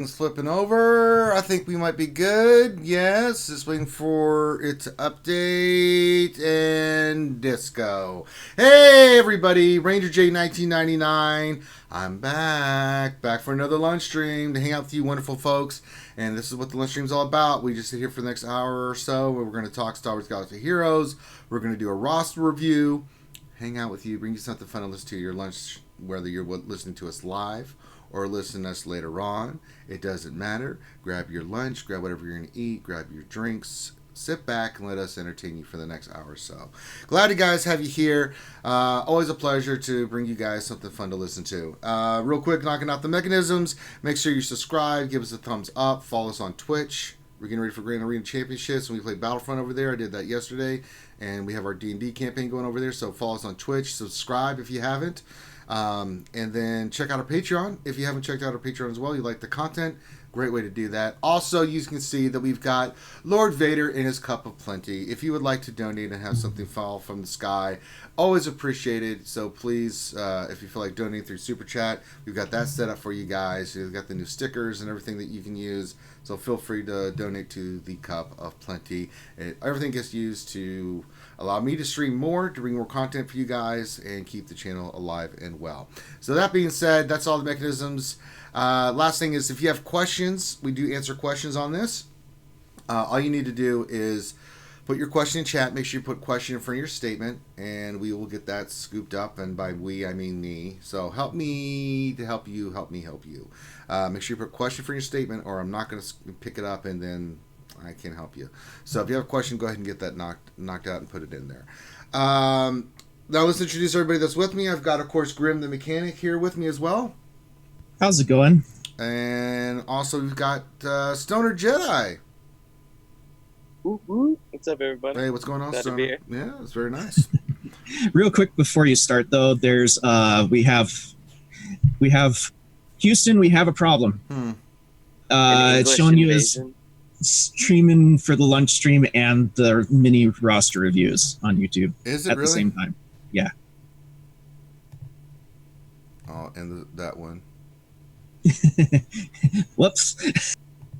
It's flipping over. I think we might be good. Yes, just waiting for it to update and disco. Hey everybody, Ranger J 1999. I'm back for another lunch stream to hang out with you wonderful folks. And this is what the lunch stream's all about. We just sit here for the next hour or so where we're going to talk Star Wars Galaxy Heroes. We're going to do a roster review, hang out with you, bring you something fun to listen to your lunch, whether you're listening to us live or listen to us later on. It doesn't matter. Grab your lunch, grab whatever you're going to eat, grab your drinks, sit back and let us entertain you for the next hour or so. Glad to guys have you here. Always a pleasure to bring you guys something fun to listen to. Real quick, knocking out the mechanisms. Make sure you subscribe, give us a thumbs up, follow us on Twitch. We're getting ready for Grand Arena Championships, and we play Battlefront over there. I did that yesterday, and we have our D&D campaign going over there, so follow us on Twitch. Subscribe if you haven't. And then check out our Patreon. If you haven't checked out our Patreon as well, you like the content, great way to do that. Also, you can see that we've got Lord Vader in his cup of plenty. If you would like to donate and have something fall from the sky, always appreciated. So please, if you feel like donating through Super Chat, we've got that set up for you guys. We've got the new stickers and everything that you can use. So feel free to donate to the cup of plenty. Everything gets used to allow me to stream more, to bring more content for you guys, and keep the channel alive and well. So that being said, that's all the mechanisms. Last thing is, if you have questions, we do answer questions on this. All you need to do is put your question in chat. Make sure you put question in front of your statement, and we will get that scooped up. And by we, I mean me. So help me to help you, help me help you. Make sure you put question for your statement, or I'm not going to pick it up and then I can't help you. So if you have a question, go ahead and get that knocked out and put it in there. Now let's introduce everybody that's with me. I've got, of course, Grim the Mechanic here with me as well. How's it going? And also we've got Stoner Jedi. What's up, everybody? Hey, what's going on, Glad to Stoner? be here. Yeah, it's very nice. Real quick before you start, though, there's we have Houston. We have a problem. It's showing you as streaming for the lunch stream and the mini roster reviews on YouTube. Is it at really? the same time? Yeah. Oh, and that one. Whoops.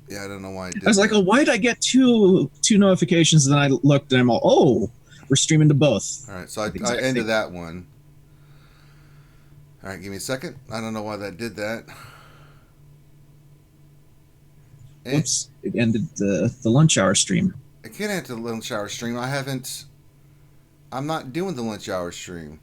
Yeah, I don't know why I did. I was like, oh, why did I get two notifications? And then I looked, and I'm all, oh, we're streaming to both. All right, so I ended that one. All right, give me a second. I don't know why that did that. Whoops! It ended the lunch hour stream. I can't enter the lunch hour stream. I'm not doing the lunch hour stream.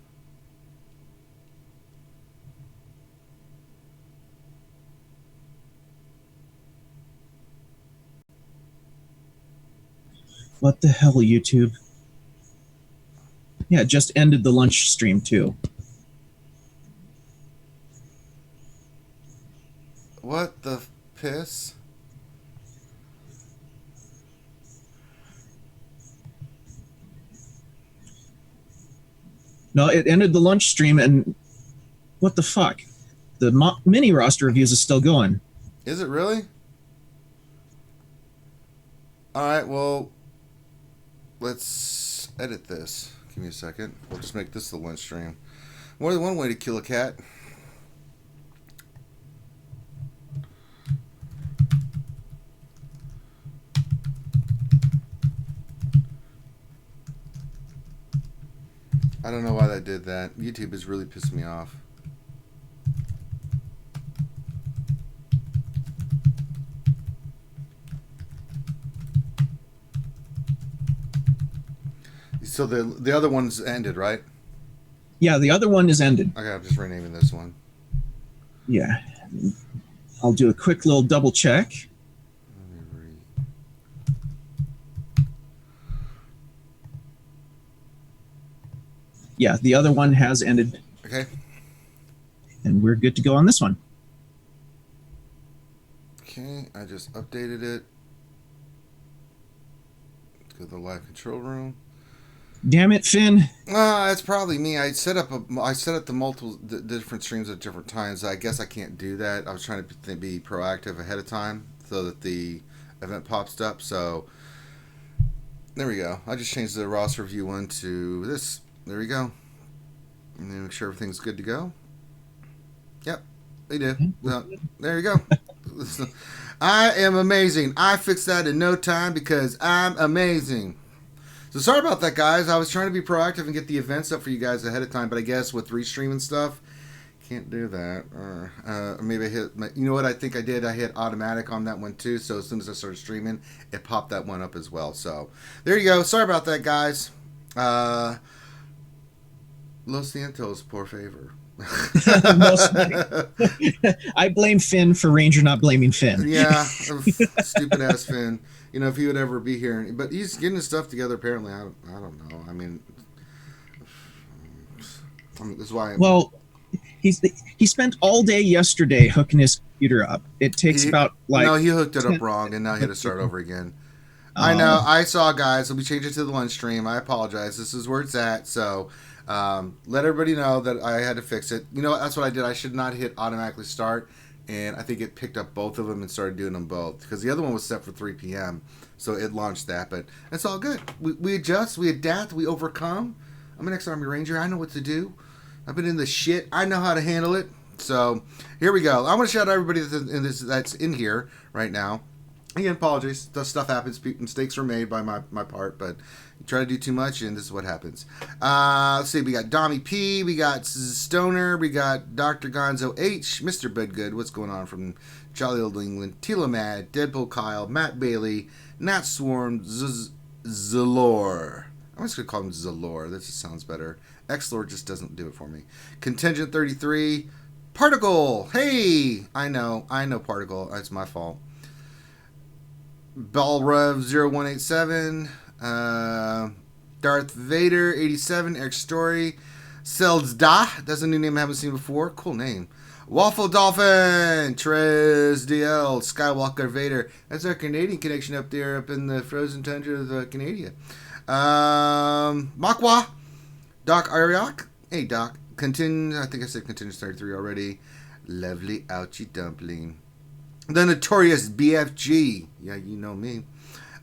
What the hell, YouTube? Yeah, it just ended the lunch stream too. What the piss? No, it ended the lunch stream, and what the fuck? The mini roster reviews is still going. Is it really? All right, well, let's edit this. Give me a second. We'll just make this the lunch stream. More than one way to kill a cat. I don't know why that did that. YouTube is really pissing me off. So the other one's ended, right? Yeah, the other one is ended. Okay, I'm just renaming this one. Yeah. I'll do a quick little double check. Yeah, the other one has ended. Okay. And we're good to go on this one. Okay, I just updated it. Let's go to the live control room. Damn it, Finn. It's probably me. I set up the multiple different streams at different times. I guess I can't do that. I was trying to be proactive ahead of time so that the event pops up. So there we go. I just changed the roster view one to this. There we go. And then make sure everything's good to go. Yep, they do. So, there you go. I am amazing. I fixed that in no time because I'm amazing. So sorry about that, guys. I was trying to be proactive and get the events up for you guys ahead of time, but I guess with restreaming stuff, can't do that. Maybe I hit. You know what? I think I did. I hit automatic on that one too. So as soon as I started streaming, it popped that one up as well. So there you go. Sorry about that, guys. Los Santos, por favor. I blame Finn for Ranger not blaming Finn. Yeah, stupid ass Finn. You know, if he would ever be here, but he's getting his stuff together. Apparently, I don't know. I mean, this is why. He spent all day yesterday hooking his computer up. It takes about no, he hooked it up wrong, and now he had to start over again. I know. I saw, guys. Let me change it to the lunch stream. I apologize. This is where it's at. So. Let everybody know that I had to fix it. You know what? That's what I did. I should not hit automatically start, and I think it picked up both of them and started doing them both because the other one was set for 3 p.m. So it launched that, but it's all good. We adjust, we adapt, we overcome. I'm an ex-Army Ranger. I know what to do. I've been in the shit. I know how to handle it. So here we go. I want to shout out everybody that's in here right now. Again, apologies. Stuff happens. Mistakes were made by my part, but you try to do too much, and this is what happens. Let's see. We got Dommy P. We got Stoner. We got Dr. Gonzo H. Mr. Bedgood. What's going on from Jolly Old England? Tila Mad. Deadpool Kyle. Matt Bailey. Nat Swarm. Zalor. I'm just going to call him Zalor. That just sounds better. X-Lord just doesn't do it for me. Contingent 33. Particle. Hey. I know Particle. That's my fault. Ballrev0187, Darth Vader 87, Eric Story, Selzda, that's a new name I haven't seen before, cool name. Waffle Dolphin, Trez DL, Skywalker Vader, that's our Canadian connection up there, up in the frozen tundra of Canada. Makwa, Doc Ariok, hey Doc, I think I said Contingent 33 already, Lovely Ouchie Dumpling. The Notorious BFG. Yeah, you know me.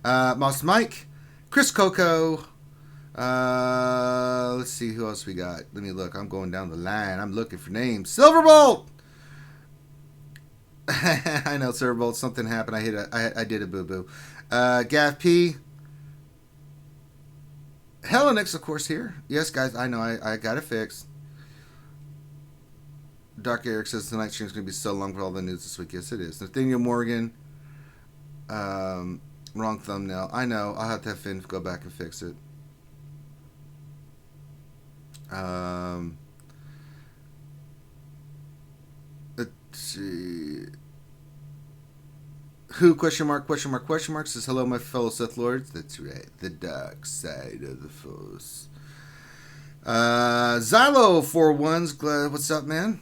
Moss Mike. Chris Coco. Let's see who else we got. Let me look. I'm going down the line. I'm looking for names. Silverbolt. I know, Silverbolt. Something happened. I did a boo-boo. Gav P. Helenix, of course, here. Yes, guys, I know. I got it fixed. Dark Eric says tonight's stream is going to be so long for all the news this week. Yes, it is. Nathaniel Morgan. Wrong thumbnail. I know. I'll have to have Finn go back and fix it. Let's see. Who, question mark, says, hello, my fellow Sith Lords. That's right. The dark side of the Force. Xylo41's, what's up, man?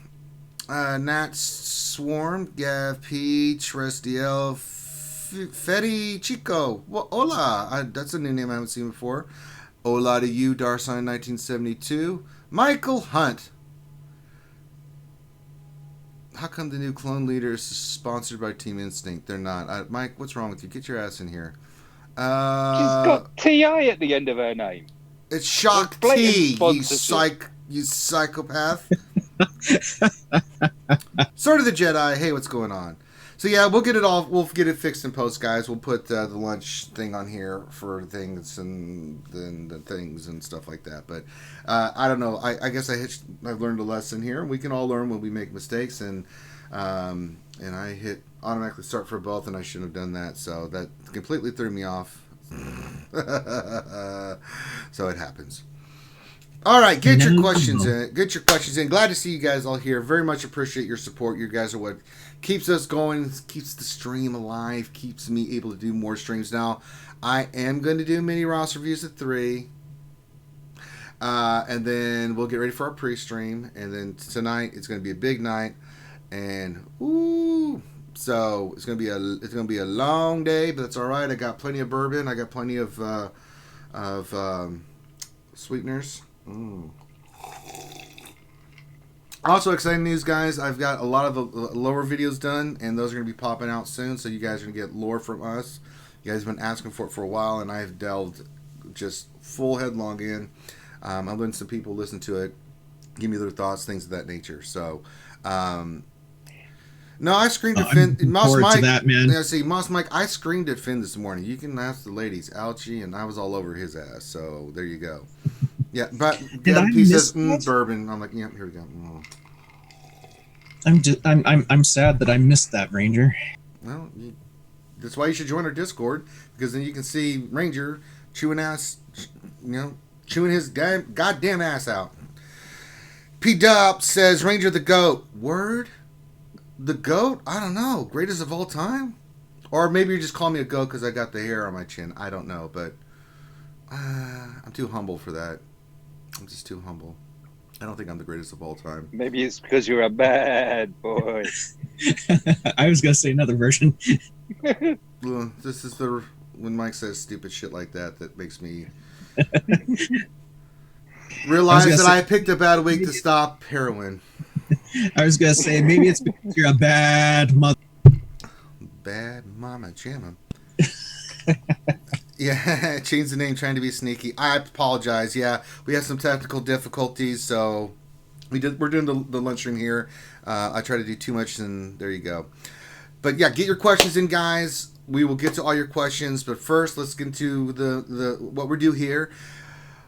Nat Swarm, Gav P, Terrestrial, Fetty Chico. Well, hola. That's a new name I haven't seen before. Hola to you, Darsign 1972. Michael Hunt. How come the new clone leader is sponsored by Team Instinct? They're not. Mike, what's wrong with you? Get your ass in here. She's got TI at the end of her name. It's Shock T, you psychopath. Sword of the Jedi. Hey, what's going on? So yeah, we'll get it fixed in post, guys. We'll put the lunch thing on here for things and the things and stuff like that. But I don't know. I guess I've learned a lesson here. We can all learn when we make mistakes, and I hit automatically start for both, and I shouldn't have done that. So that completely threw me off. So it happens. All right, get your questions in. Glad to see you guys all here. Very much appreciate your support. You guys are what keeps us going, keeps the stream alive, keeps me able to do more streams. Now, I am going to do mini Ross reviews at 3. And then we'll get ready for our pre-stream. And then tonight, it's going to be a big night. And, so it's going to be a long day, but that's all right. I got plenty of bourbon. I got plenty of sweeteners. Also, exciting news, guys. I've got a lot of the lower videos done, and those are going to be popping out soon, so you guys are going to get lore from us. You guys have been asking for it for a while, and I've delved just full headlong in. I've letting some people listen to it, give me their thoughts, things of that nature. So, now No, I screamed at Finn. I'm Mouse forward Mike. to that, man. Yeah, see, Mouse Mike, I screamed at Finn this morning. You can ask the ladies. Ouchie, and I was all over his ass. So there you go. Yeah, but Did I he says, miss that? bourbon. I'm like, yeah, here we go. I'm sad that I missed that, Ranger. Well, that's why you should join our Discord, because then you can see Ranger chewing his goddamn ass out. P Dub says Ranger the GOAT. Word? The GOAT? I don't know. Greatest of all time? Or maybe you're just calling me a GOAT because I got the hair on my chin. I don't know, but I'm too humble for that. I'm just too humble. I don't think I'm the greatest of all time. Maybe it's because you're a bad boy. I was going to say another version. This is when Mike says stupid shit like that makes me realize that I picked a bad week to stop heroin. I was going to say, maybe it's because you're a bad mother. Bad mama jamma. Yeah, change the name trying to be sneaky. I apologize. Yeah, we have some technical difficulties, so we're doing the lunchroom here. I try to do too much, and there you go. But yeah, get your questions in, guys. We will get to all your questions, but first, let's get into the what we do here.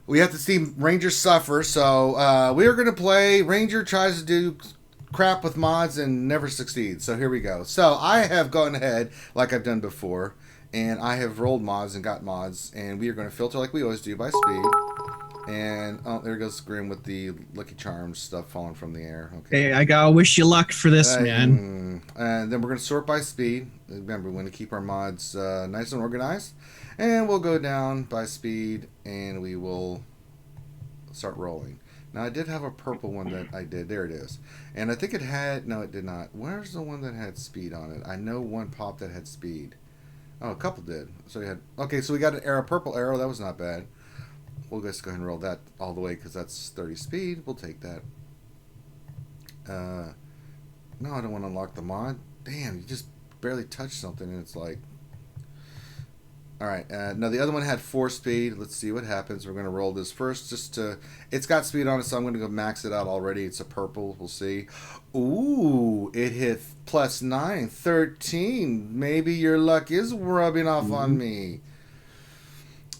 We have to see Ranger suffer, so we are going to play. Ranger tries to do crap with mods and never succeeds. So here we go. So I have gone ahead, like I've done before, and I have rolled mods and got mods, and we are going to filter like we always do by speed. And oh, there goes Grim with the Lucky Charms stuff falling from the air. Okay. Hey, I gotta wish you luck for this, man. And then we're going to sort by speed. Remember, we want to keep our mods nice and organized. And we'll go down by speed, and we will start rolling. Now, I did have a purple one that I did. There it is. And I think it had... No, it did not. Where's the one that had speed on it? I know one pop that had speed. Oh, a couple did. So we had... Okay, so we got an arrow, purple arrow. That was not bad. We'll just go ahead and roll that all the way because that's 30 speed. We'll take that. No, I don't want to unlock the mod. Damn, you just barely touched something and it's like... Alright, now the other one had 4 speed. Let's see what happens. We're going to roll this first just to... It's got speed on it, so I'm going to go max it out already. It's a purple. We'll see. Ooh, it hit +9, 13. Maybe your luck is rubbing off on me.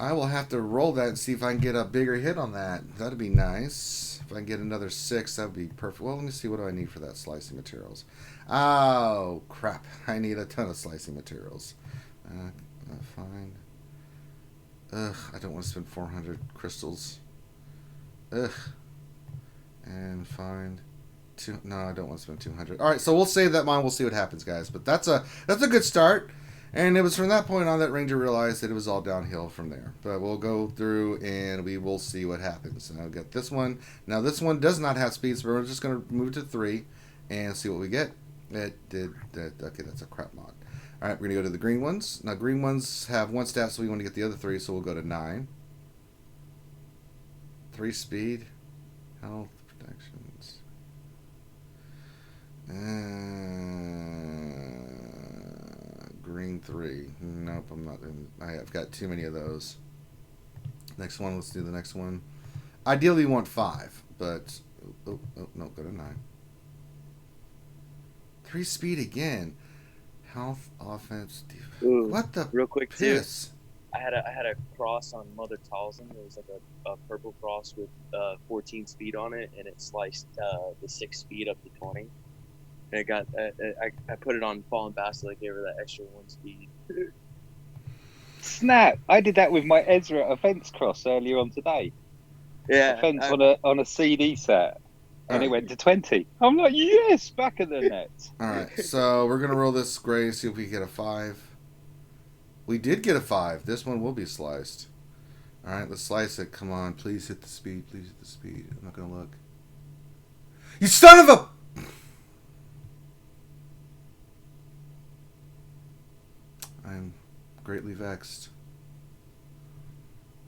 I will have to roll that and see if I can get a bigger hit on that. That'd be nice. If I can get another 6, that would be perfect. Well, let me see. What do I need for that slicing materials? Oh, crap. I need a ton of slicing materials. Find. Ugh, I don't want to spend 400 crystals. Ugh. And find. No, I don't want to spend 200. All right, so we'll save that mine. We'll see what happens, guys. But that's a good start. And it was from that point on that Ranger realized that it was all downhill from there. But we'll go through and we will see what happens. And I'll get this one. Now this one does not have speed, so we're just going to move to 3 and see what we get. It did that. Okay, that's a crap mod. All right, we're going to go to the green ones. Now green ones have 1 stat, so we want to get the other 3, so we'll go to 9. 3 speed. Health, protections. Green 3. Nope, I'm not. I've got too many of those. Next one, let's do the next one. Ideally, we want 5, but no, go to 9. 3 speed again. Health, offense, defense. Ooh, what the real quick piss? Too. I had a cross on Mother Talzin. It was like a purple cross with 14 speed on it, and it sliced the 6 speed up to 20. And it got I put it on Fallen Basilic, gave her that extra 1 speed. Snap! I did that with my Ezra offense cross earlier on today. Yeah, Offense on a CD set, and it went to 20. I'm like, yes, back of the net. All right, so we're gonna roll this gray, see if we get a 5. We did get a 5. This one will be sliced. All right, let's slice it. Come on, please hit the speed. Please hit the speed. I'm not gonna look. You son of a! I'm greatly vexed.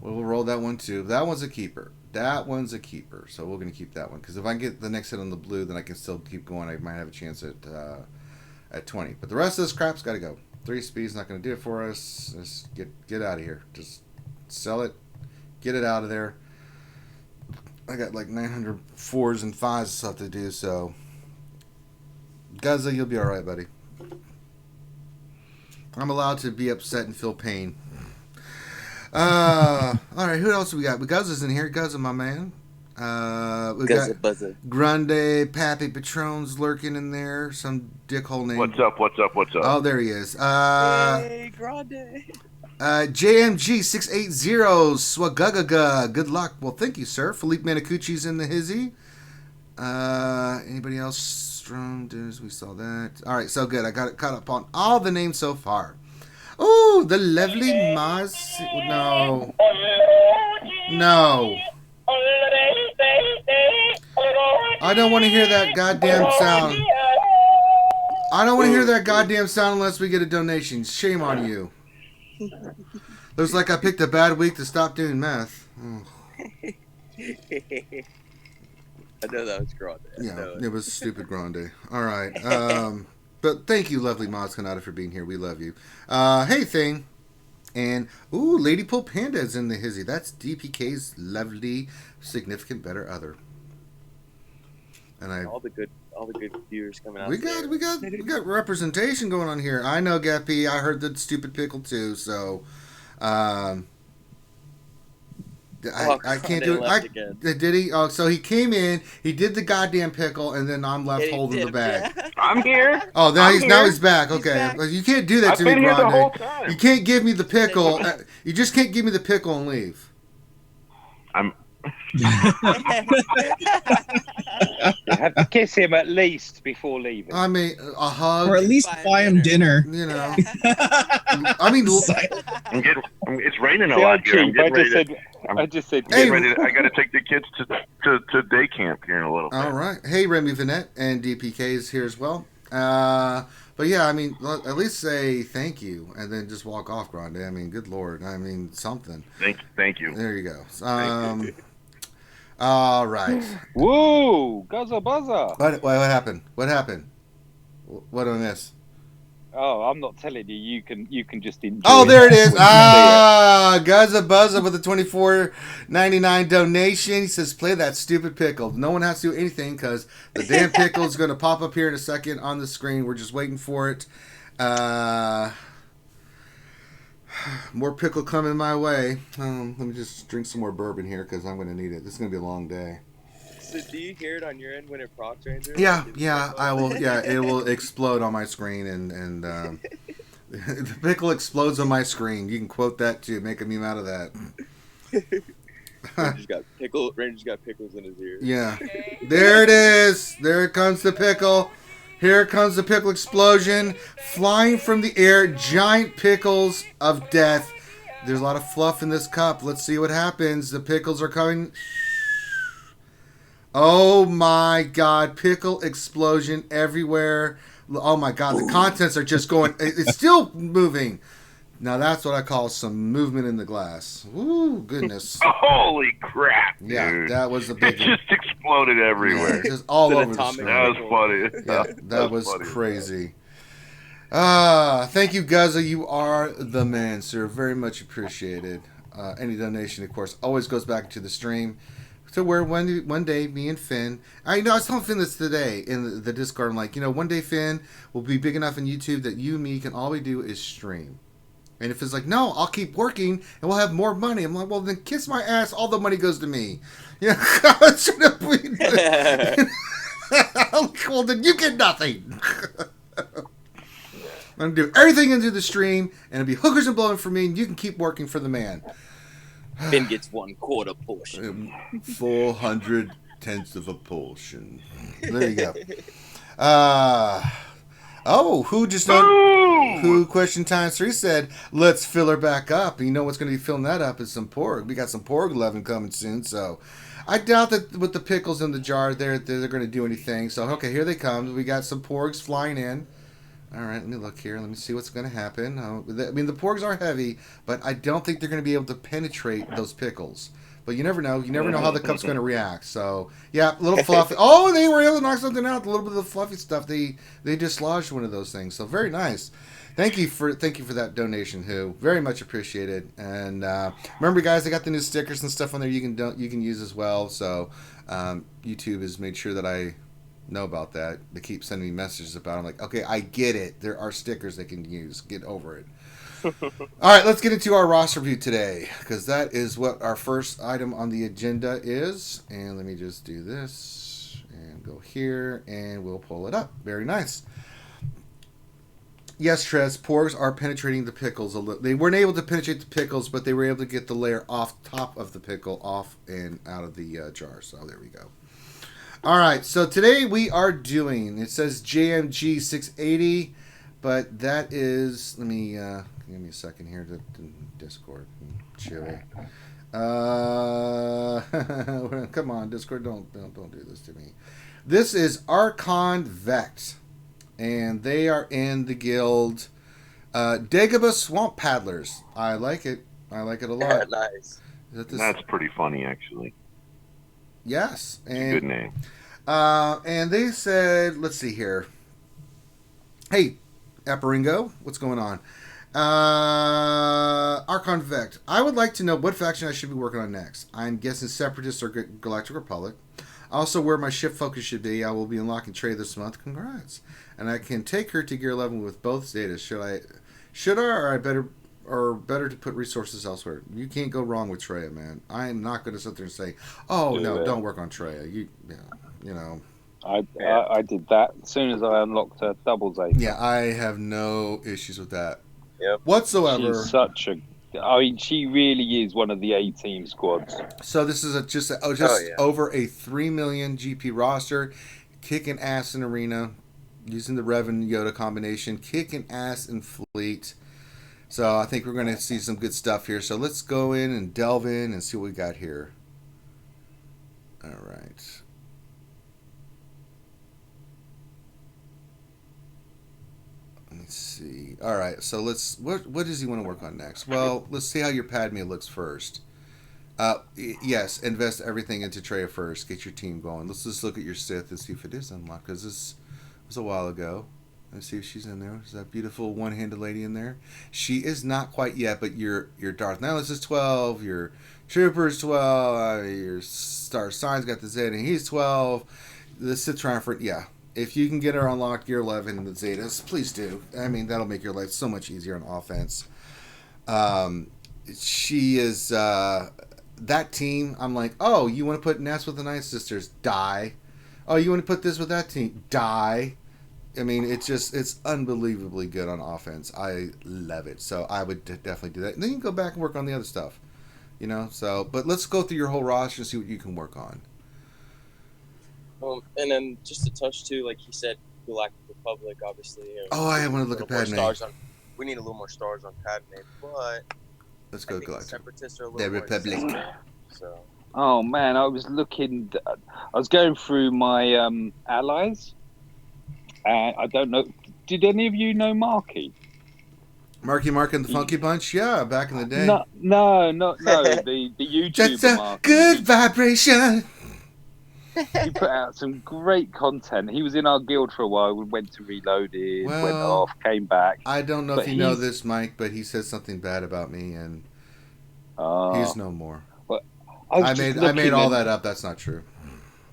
Well, we'll roll that one too. That one's a keeper. That one's a keeper. So we're going to keep that one. Because if I can get the next hit on the blue, then I can still keep going. I might have a chance at 20. But the rest of this crap's got to go. 3 speed's not going to do it for us. Just get out of here. Just sell it. Get it out of there. I got like 900 4s and 5s stuff to do, so Gaza, you'll be all right, buddy. I'm allowed to be upset and feel pain. All right, who else we got? Gaza's in here. Gaza, my man. We Guzza got buzza. Grande Pappy Patron's lurking in there. Some dickhole name. What's up? Oh, there he is. Hey, Grande. JMG680 swgoh. Good luck. Well, thank you, sir. Philippe Manicucci's in the hizzy. Anybody else? Strong dudes. We saw that. All right, so good. I got it caught up on all the names so far. Oh, the lovely Maz. No. I don't want to hear that goddamn sound. I don't want to hear that goddamn sound unless we get a donation. Shame on you. Looks like I picked a bad week to stop doing meth. Oh. I know that was Grande. Yeah, it was stupid Grande. All right. But thank you, lovely Maz Kanata, for being here. We love you. Hey, Thing. And, ooh, Lady Pull Panda is in the hizzy. That's DPK's lovely, significant better other. And all the good viewers coming out. We got representation going on here. I know, Gappy. I heard the stupid pickle too. So, I can't do it. Did he? Oh, so he came in. He did the goddamn pickle, and then I'm left holding the bag. Yeah. I'm here. Oh, now he's back. Okay, back. Well, you can't do that I've to me, been here the whole Grande. time. You can't give me the pickle. You just can't give me the pickle and leave. I'm. You have to kiss him at least before leaving. I mean, a hug, Or at least buy him dinner. you know. I mean, It's raining a See, lot I'm here. I'm cheap. getting ready to. I just said. Hey, I got to take the kids to day camp here in a little bit. all right. Hey, Remy Vanette and DPK is here as well. But yeah, I mean, at least say thank you and then just walk off, Grande. I mean, good Lord. I mean, something. Thank you. There you go. All right. Woo! Guzza buzza. What happened? What happened? What did I miss? Oh, I'm not telling you. You can just enjoy. Oh, there it is. when you see Guzza Buzza with a $24.99 donation. He says, play that stupid pickle. No one has to do anything because the damn pickle is going to pop up here in a second on the screen. We're just waiting for it. More pickle coming my way. Let me just drink some more bourbon here because I'm going to need it. This is going to be a long day. So do you hear it on your end when it procs, Ranger? Yeah, I will. Yeah, it will explode on my screen, and the pickle explodes on my screen. You can quote that too. Make a meme out of that. Ranger's got pickles in his ear. Yeah, there it is. There comes the pickle. Here comes the pickle explosion, flying from the air. Giant pickles of death. There's a lot of fluff in this cup. Let's see what happens. The pickles are coming. Oh my God, pickle explosion everywhere. Oh my God, the contents are just going, it's still moving. Now that's what I call some movement in the glass. Ooh, goodness. Holy crap, dude. Yeah, that was the It big one. just exploded everywhere. Yeah, just all It's an over the atomic screen. That was funny. Yeah, that was funny. crazy. Thank you, Guzza. You are the man, sir. Very much appreciated. Any donation, of course, always goes back to the stream. So where one day, me and Finn, I was telling Finn this today in the Discord. I'm like, one day Finn will be big enough in YouTube that you and me can all we do is stream. And if it's like, no, I'll keep working and we'll have more money. I'm like, well, then kiss my ass. All the money goes to me. Yeah, well, then you get nothing. I'm going to do everything into the stream and it'll be hookers and blowing for me and you can keep working for the man. Finn gets 1/4 portion. 400 tenths of a portion. There you go. Who question times 3 said, let's fill her back up. You know what's going to be filling that up is some porg. We got some porg 11 coming soon, so I doubt that with the pickles in the jar, they're going to do anything. So, okay, here they come. We got some porgs flying in. All right, let me look here. Let me see what's going to happen. I mean, the porgs are heavy, but I don't think they're going to be able to penetrate those pickles. But you never know. You never know how the cup's going to react. So, yeah, a little fluffy. Oh, they were able to knock something out. A little bit of the fluffy stuff. They dislodged one of those things. So, very nice. Thank you for that donation, Who. Very much appreciated. And remember, guys, I got the new stickers and stuff on there you can use as well. So, YouTube has made sure that I know about that. They keep sending me messages about it. I'm like, okay, I get it. There are stickers they can use. Get over it. All right, let's get into our roster review today, because that is what our first item on the agenda is. And let me just do this and go here, and we'll pull it up. Very nice. Yes, Trez, porgs are penetrating the pickles a little. They weren't able to penetrate the pickles, but they were able to get the layer off top of the pickle, off and out of the jar. So there we go. All right, so today we are doing, it says JMG 680, but that is, let me, give me a second here to Discord. Chili. Come on, Discord, don't do this to me. This is Archon Vect, and they are in the guild Dagobah Swamp Paddlers. I like it. I like it a lot. Nice. That's pretty funny, actually. Yes. And, Good name. And they said, let's see here. Hey, Apparingo, what's going on? Archon Vect. I would like to know what faction I should be working on next. I'm guessing Separatists or Galactic Republic. Also, where my ship focus should be, I will be unlocking Trey this month. Congrats. And I can take her to gear 11 with both Zetas. Should I, or better to put resources elsewhere? You can't go wrong with Treya, man. I am not going to sit there and say, "Oh no, don't work on Treya." You know. I did that as soon as I unlocked a double Zeta. Yeah, I have no issues with that. Yep. Whatsoever. She's such a. I mean, she really is one of the A-team squads. So this is just over a 3 million GP roster, kicking ass in arena, using the Rev and Yoda combination, kicking ass in fleet. So I think we're going to see some good stuff here. So let's go in and delve in and see what we got here. All right. Let's see. All right. So let's. What does he want to work on next? Well, let's see how your Padme looks first. Yes, invest everything into Treya first. Get your team going. Let's just look at your Sith and see if it is unlocked, because this was a while ago. Let's see if she's in there. Is that beautiful one-handed lady in there? She is not quite yet, but your Darth Nihilus is 12. Your Trooper's 12. Your Star Sign's got the Zeta, and he's 12. The Sith Triumphant, yeah. If you can get her unlocked gear 11 in the Zetas, please do. I mean, that'll make your life so much easier on offense. She is that team. I'm like, oh, you want to put Nest with the Night Sisters? Die. Oh, you want to put this with that team? Die. I mean, it's unbelievably good on offense. I love it. So I would definitely do that. And then you can go back and work on the other stuff. So, but let's go through your whole roster and see what you can work on. And then just to touch too, like he said, Galactic Republic, obviously. I want to look at Padme. We need a little more stars on Padme, but let's go Galactic. Separatists are a little more Republic. accessible, so. Oh man, I was going through my allies, and I don't know. Did any of you know Marky? Marky Mark and the Funky Bunch? Yeah, back in the day. No. The YouTuber. That's a Marky. good vibration. He put out some great content. He was in our guild for a while. We went to Reloaded, went off, came back. I don't know if you know this, Mike, but he said something bad about me, and he's no more. Well, I made all that up. That's not true.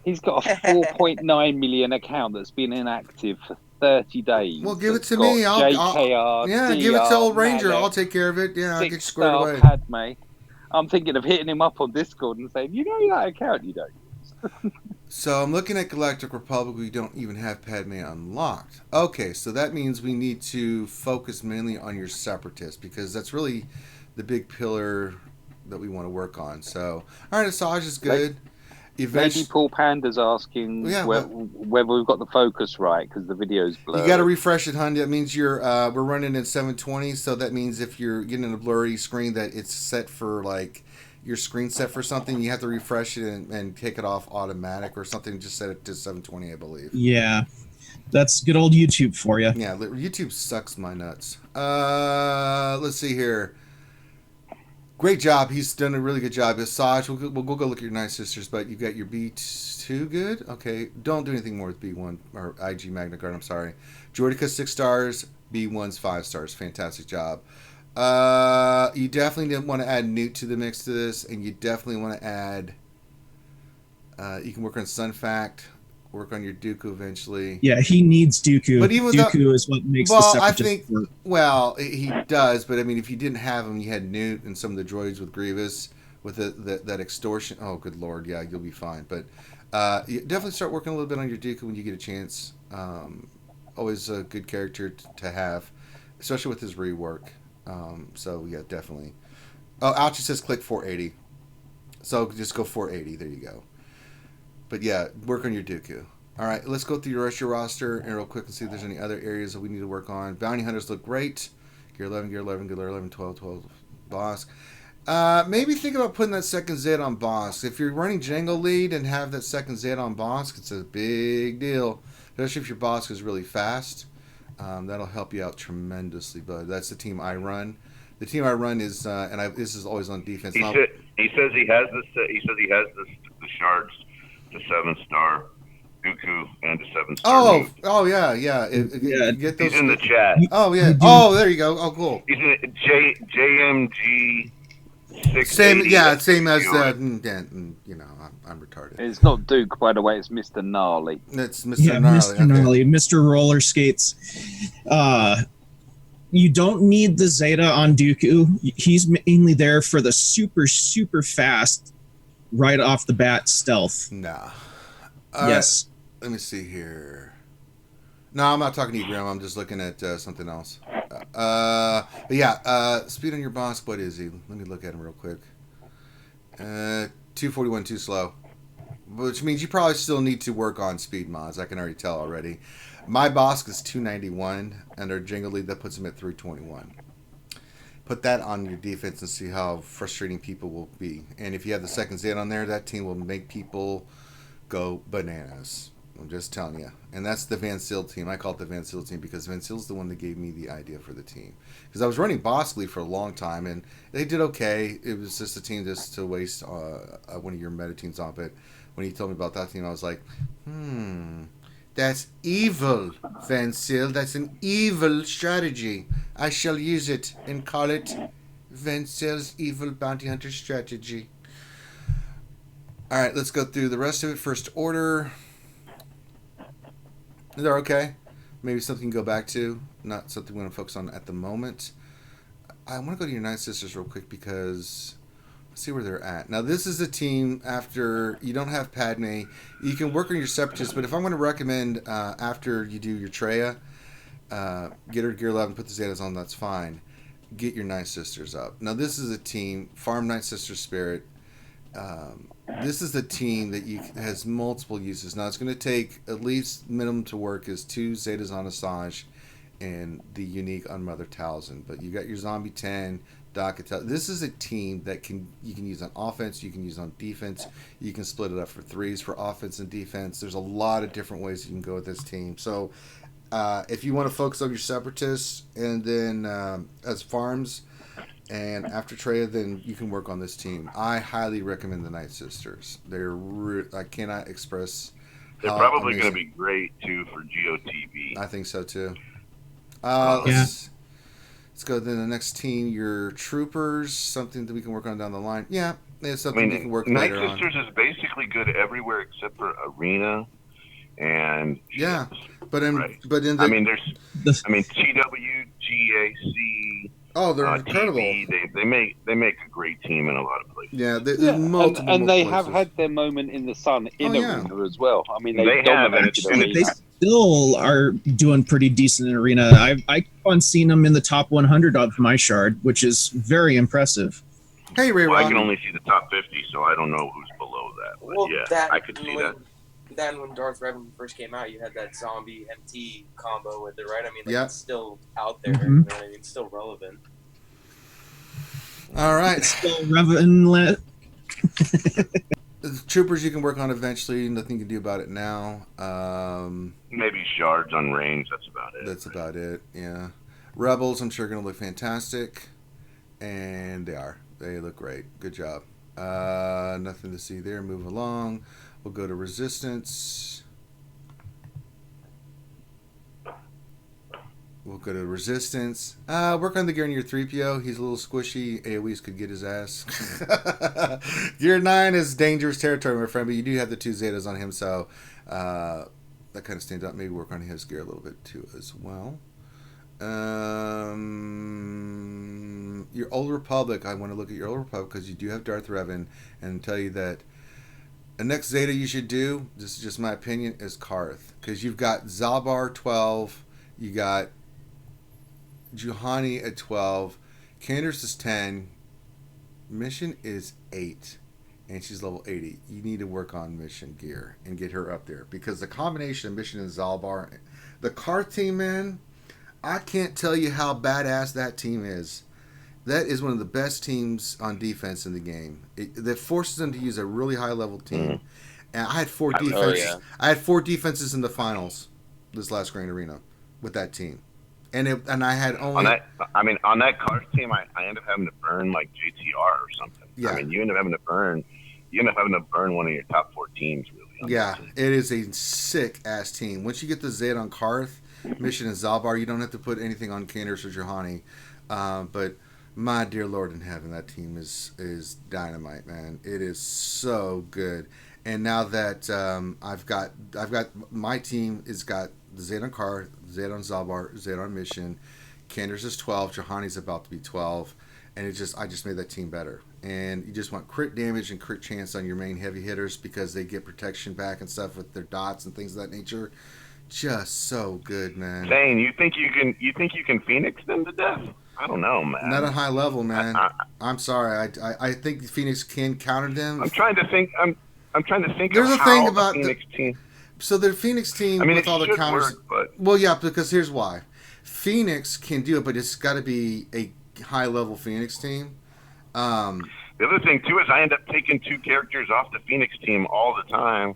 He's got a 4.9 million account that's been inactive for 30 days. Well, give it to me. JKR, give it to old Ranger. Malek, I'll take care of it. Yeah, I'll get squared away. Padme. I'm thinking of hitting him up on Discord and saying, you know that account you don't use. So I'm looking at Galactic Republic. We don't even have Padme unlocked. Okay, so that means we need to focus mainly on your Separatist, because that's really the big pillar that we want to work on. So, all right, Asajj is good. Maybe Paul Panda's asking whether we've got the focus right, because the video's blurry. You got to refresh it, hun. That means we're running in 720, so that means if you're getting a blurry screen that it's set for like your screen set for something, you have to refresh it and take it off automatic or something. Just set it to 720, I believe. Yeah, that's good old YouTube for you. Yeah, YouTube sucks my nuts. Let's see here. Great job. He's done a really good job. Asajj, we'll go look at your Night Sisters, but you've got your B2 good? Okay, don't do anything more with B1 or IG Magna Guard, I'm sorry. Jordica 6 stars, B1's 5 stars. Fantastic job. You definitely didn't want to add Newt to the mix to this, and you definitely want to add, you can work on Sun Fact, Work on your Dooku eventually. Yeah, he needs Dooku. But even Dooku is what makes the Separatists work. Well, he does, but I mean, if you didn't have him, you had Newt and some of the droids with Grievous, with that extortion. Oh, good lord, yeah, you'll be fine. But you definitely start working a little bit on your Dooku when you get a chance. Always a good character to have, especially with his rework. So yeah, definitely. Oh, Ouchie says click 480. So just go 480. There you go. But yeah, work on your Dooku. All right, let's go through the rest of your roster and real quick and see if there's any other areas that we need to work on. Bounty Hunters look great. Gear 11, Gear 11, Gear 11, 12, 12, Boss. Maybe think about putting that second Zed on Boss. If you're running Django lead and have that second Zed on Boss, it's a big deal. Especially if your Boss is really fast. That'll help you out tremendously, bud. That's the team I run. The team I run is, this is always on defense. He says he has the shards, the 7-star Dooku, and the 7-star. Oh yeah. Get those. He's in the chat. Oh yeah. Oh, there you go. Oh, cool. He's in JMG 6. Same as I'm retarded. It's not Duke, by the way. It's Mr. Gnarly. It's Mr. Gnarly. Mr. Gnarly, Mr. Roller Skates. You don't need the Zeta on Dooku. He's mainly there for the super, super fast, right off the bat stealth. Nah. Yes. Right. Let me see here. No, I'm not talking to you, Graham. I'm just looking at something else. But yeah, speed on your Boss. What is he? Let me look at him real quick. 241, too slow. Which means you probably still need to work on speed mods. I can already tell already. My Boss is 291, and our Django lead, that puts him at 321. Put that on your defense and see how frustrating people will be. And if you have the second Zed on there, that team will make people go bananas. I'm just telling you. And that's the Van Seal team. I call it the Van Seal team because Van Seal's the one that gave me the idea for the team. Because I was running Boss League for a long time, and they did okay. It was just a team just to waste one of your meta teams on. But when he told me about that team, I was like, that's evil, Van Seal. That's an evil strategy. I shall use it and call it Van Seal's evil bounty hunter strategy. All right, let's go through the rest of it. First order. They're okay. Maybe something to go back to. Not something we want to focus on at the moment. I want to go to your Nine Sisters real quick because let's see where they're at. Now, this is a team after you don't have Padme. You can work on your Separatists, but if I'm going to recommend after you do your Treya, get her Gear 11, put the Zetas on, that's fine. Get your Nine Sisters up. Now, this is a team, Farm Nine Sisters Spirit. This is a team that has multiple uses. Now, it's going to take at least minimum to work is 2 Zetas on Asajj and the unique on Mother Talzin. But you got your Zombie 10, Docketel. This is a team that you can use on offense, you can use on defense. You can split it up for 3s for offense and defense. There's a lot of different ways you can go with this team. So if you want to focus on your Separatists and then as farms, and after Treya, then you can work on this team. I highly recommend the Night Sisters. I cannot express. They're probably going to be great too for GOTV. I think so too. Let's go to the next team. Your Troopers, something that we can work on down the line. Yeah, it's something we can work later on. Night Sisters is basically good everywhere except for Arena, and yeah, but there's TW, GAC. Oh, they're incredible. They make a great team in a lot of places. Yeah, there's multiple. And they places. have had their moment in the sun in Arena as well. I mean, they still are doing pretty decent in Arena. I keep on seeing them in the top 100 of my shard, which is very impressive. Hey, Ray I can only see the top 50, so I don't know who's below that. But I could see that. Then when Darth Revan first came out, you had that zombie MT combo with it, right? I mean, it's still out there. Mm-hmm. You know what I mean? It's still relevant. All right. It's still relevant. The Troopers you can work on eventually. Nothing you can do about it now. Maybe shards on range. That's about it. That's about it. Yeah. Rebels, I'm sure, are going to look fantastic, and they are. They look great. Good job. Nothing to see there. Move along. We'll go to Resistance. Work on the gear in your 3PO. He's a little squishy. AoEs could get his ass. Gear 9 is dangerous territory, my friend, but you do have the 2 Zetas on him, so That kind of stands out. Maybe work on his gear a little bit too as well. Your Old Republic. I want to look at your Old Republic because you do have Darth Revan, and tell you that the next Zeta you should do, this is just my opinion, is Karth. Because you've got Zalbar 12, you got Juhani at 12, Candace is 10, Mission is 8, and she's level 80. You need to work on Mission gear and get her up there. Because the combination of Mission and Zalbar, the Karth team, man, I can't tell you how badass that team is. That is one of the best teams on defense in the game. That forces them to use a really high level team. And I had four defenses. I had 4 defenses in the finals this last Grand Arena with that team, and I had only on that Karth team. I ended up having to burn like JTR or something. Yeah. I mean, you end up having to burn one of your top 4 teams, really. Yeah, it is a sick ass team. Once you get the Zed on Karth, Mission and Zalbar, you don't have to put anything on Candace or Juhani. But my dear Lord in heaven, that team is dynamite, man. It is so good. And now that I've got my team has got the Zed on Karth, Zed on Zalbar, Zed on Mission. Candace is 12. Juhani's about to be 12. And I just made that team better. And you just want crit damage and crit chance on your main heavy hitters because they get protection back and stuff with their dots and things of that nature. Just so good, man. Zane, you think you can Phoenix them to death? I don't know, man. Not at high level, man. I'm sorry. I think Phoenix can counter them. I'm trying to think. I'm trying to think. There's of a thing how about the Phoenix team. So their Phoenix team I mean, with all the counters. Work, but well, yeah, because here's why. Phoenix can do it, but it's got to be a high level Phoenix team. The other thing too is I end up taking 2 characters off the Phoenix team all the time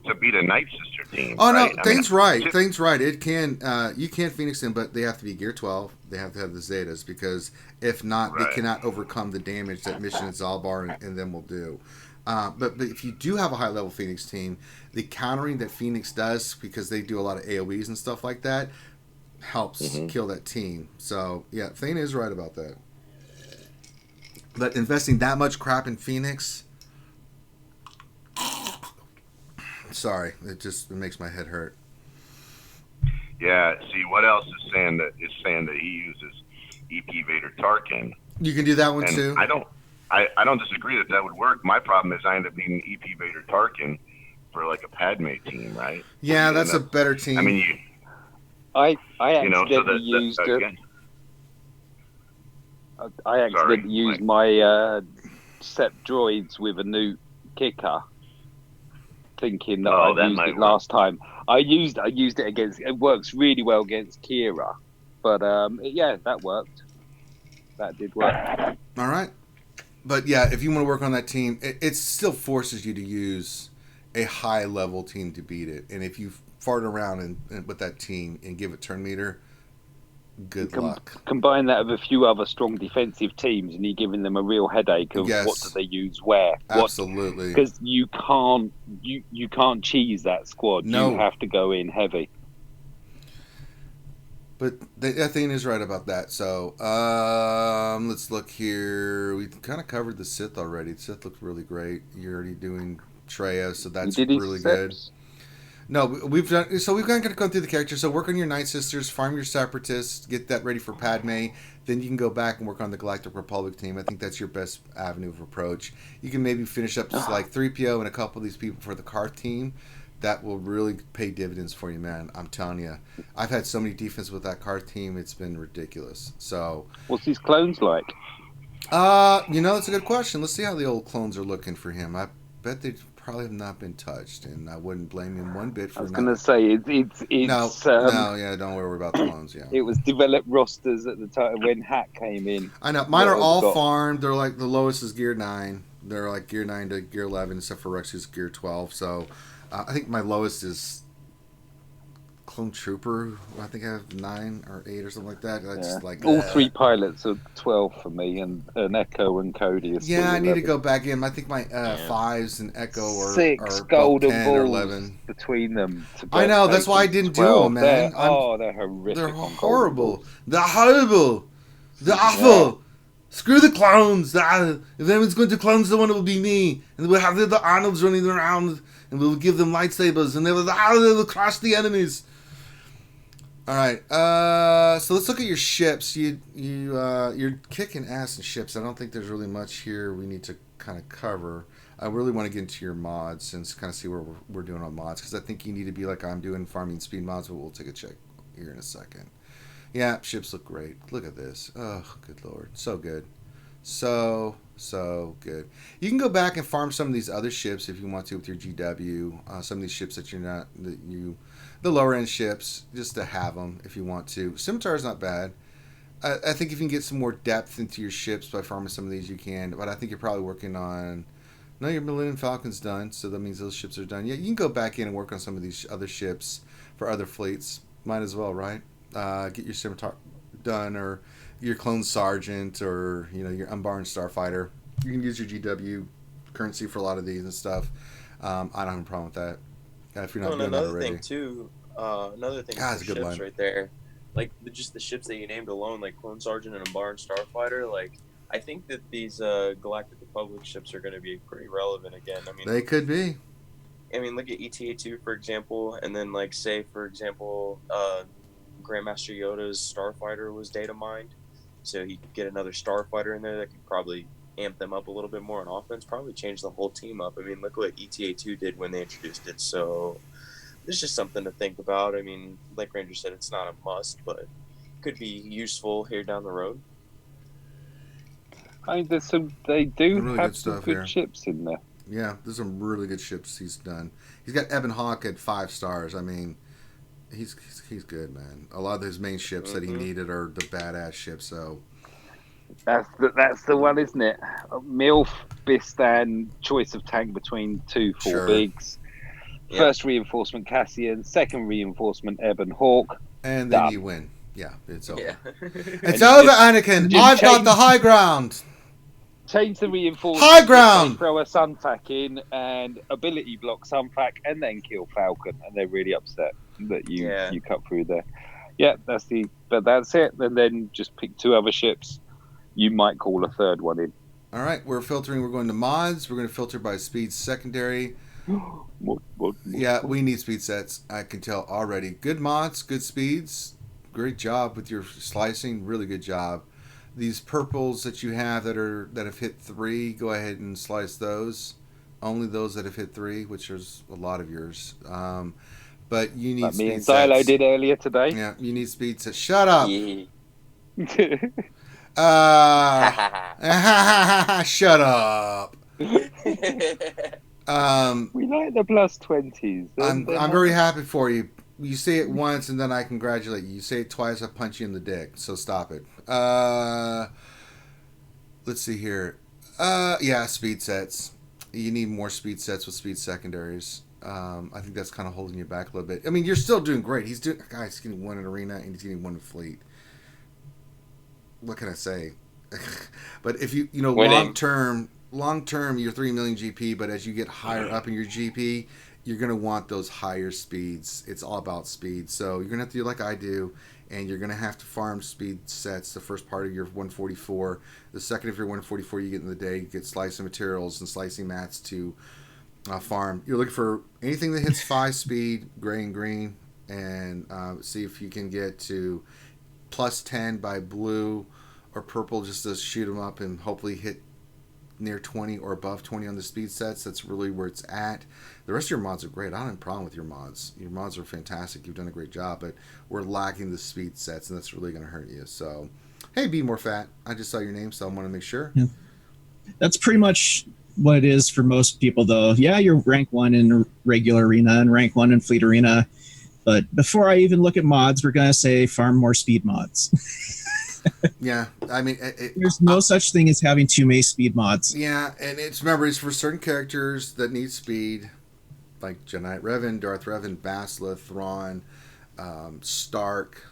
to beat a Night Sister team. Oh right? no, Thane's right. Thane's right. It can you can Phoenix them, but they have to be gear 12. They have to have the Zetas because if not, they cannot overcome the damage that Mission and Zalbar and them will do. But if you do have a high level Phoenix team, the countering that Phoenix does because they do a lot of AoEs and stuff like that helps kill that team. So yeah, Thane is right about that. But investing that much crap in Phoenix, sorry, it makes my head hurt. Yeah. See, what else is saying that he uses EP Vader Tarkin? You can do that one and too. I don't disagree that would work. My problem is I end up needing EP Vader Tarkin for like a Padme team, right? Yeah, that's a better team. I mean, I accidentally used it. I accidentally used my set droids with a new kicker, thinking that I used it last time. I used it against. It works really well against Kira, but yeah, that worked. That did work. All right, but yeah, if you want to work on that team, it still forces you to use a high level team to beat it. And if you fart around and with that team and give it turn meter, good luck. Combine that with a few other strong defensive teams, and you're giving them a real headache of what do they use where. Absolutely, because you can't cheese that squad. No. You have to go in heavy. But Thane is right about that. So let's look here. We kind of covered the Sith already. The Sith looks really great. You're already doing Treya, so that's really good. No, we've done. So we've kind of gone through the characters. So work on your Night Sisters, farm your Separatists, get that ready for Padme. Then you can go back and work on the Galactic Republic team. I think that's your best avenue of approach. You can maybe finish up just like 3PO and a couple of these people for the Karth team. That will really pay dividends for you, man. I'm telling you. I've had so many defense with that Karth team. It's been ridiculous. So, what's these clones like? That's a good question. Let's see how the old clones are looking for him. I bet they probably have not been touched, and I wouldn't blame him one bit for. I was going to say it's don't worry about the clones. Yeah, it was developed rosters at the time when Hack came in. I know mine are all farmed. They're like the lowest is gear 9. They're like gear 9 to gear 11, except for Rex who's gear 12. So I think my lowest is Clone Trooper. I think I have 9 or 8 or something like that. That's like all 3 pilots are 12 for me, and Echo and Cody. I need to go back in. I think my 5s and Echo are 6 are golden 10 balls or 11 between them. I know that's why I didn't do them, man. They're horrific. They're horrible. They're horrible. They're awful. Screw the clones. If anyone's going to clone someone, it will be me. And we'll have the Arnolds running around, and we'll give them lightsabers, and they'll crush the enemies. All right. So let's look at your ships. You're kicking ass in ships. I don't think there's really much here we need to kind of cover. I really want to get into your mods and kind of see where we're doing on mods, because I think you need to be like I'm doing, farming speed mods, but we'll take a check here in a second. Yeah, ships look great. Look at this. Oh, good Lord. So good. So good. You can go back and farm some of these other ships if you want to with your GW. Some of these ships that the lower end ships, just to have them if you want to. Scimitar's not bad. I think if you can get some more depth into your ships by farming some of these, you can. But I think you're probably working on... No, your Millennium Falcon's done, so that means those ships are done. Yeah, you can go back in and work on some of these other ships for other fleets. Might as well, right? Get your Scimitar done, or your Clone Sergeant, or your Unbarred Starfighter. You can use your GW currency for a lot of these and stuff. I don't have a problem with that. If you're not doing that already. Another thing for ships line. Right there, like just the ships that you named alone, like Clone Sergeant and Unbarred Starfighter. Like I think that these Galactic Republic ships are going to be pretty relevant again. I mean, they could be. I mean, look at ETA2 for example, and then like say for example. Grandmaster Yoda's Starfighter was data mined, so he could get another Starfighter in there that could probably amp them up a little bit more on offense, probably change the whole team up. I mean, look what ETA2 did when they introduced it, so it's just something to think about. I mean, like Ranger said, it's not a must, but could be useful here down the road. I mean, they do really have good some stuff good here. ships in there. Yeah, there's some really good ships he's done. He's got Ebon Hawk at 5 stars. I mean, he's good, man. A lot of his main ships that he needed are the badass ships. So that's the one, isn't it? Milf, Bistan, choice of tank between 2 bigs. Yep. First reinforcement Cassian, second reinforcement Ebon Hawk, and then you win. Yeah, it's over. Yeah. It's over, Anakin. I've got the high ground. Change the reinforcement. High ground. Throw a Sunfac in and ability block Sunfac, and then kill Falcon, and they're really upset that you cut through there. Yeah, that's it. And then just pick 2 other ships. You might call a third one in. All right, we're filtering. We're going to mods. We're going to filter by speed secondary. What? Yeah, we need speed sets. I can tell already. Good mods, good speeds. Great job with your slicing. Really good job. These purples that you have that have hit 3, go ahead and slice those. Only those that have hit 3, which is a lot of yours. But you need speed sets. Me and Silo did earlier today. Yeah, you need speed sets. Shut up. Shut up. We like the +20s. I'm very happy for you. You say it once and then I congratulate you. You say it twice, I punch you in the dick. So stop it. Let's see here. Yeah, speed sets. You need more speed sets with speed secondaries. I think that's kind of holding you back a little bit. I mean, you're still doing great. He's getting 1 in arena and he's getting 1 in fleet. What can I say? But if you long term, you're 3 million GP. But as you get higher up in your GP, you're going to want those higher speeds. It's all about speed. So you're going to have to do like I do, and you're going to have to farm speed sets the first part of your 144. The second of your 144 you get in the day, you get slicing materials and slicing mats to farm. You're looking for anything that hits 5 speed, gray and green, and see if you can get to +10 by blue or purple just to shoot them up and hopefully hit near 20 or above 20 on the speed sets. That's really where it's at. The rest of your mods are great. I don't have a problem with your mods. Your mods are fantastic. You've done a great job, but we're lacking the speed sets, and that's really going to hurt you. So, hey, Be More Fat. I just saw your name, so I want to make sure. Yeah. That's pretty much what it is for most people, though. Yeah, you're rank 1 in regular arena and rank 1 in fleet arena. But before I even look at mods, we're going to say farm more speed mods. Yeah, I mean... There's no such thing as having too many speed mods. Yeah, and it's for certain characters that need speed, like Jedi Revan, Darth Revan, Basila, Thrawn, Stark,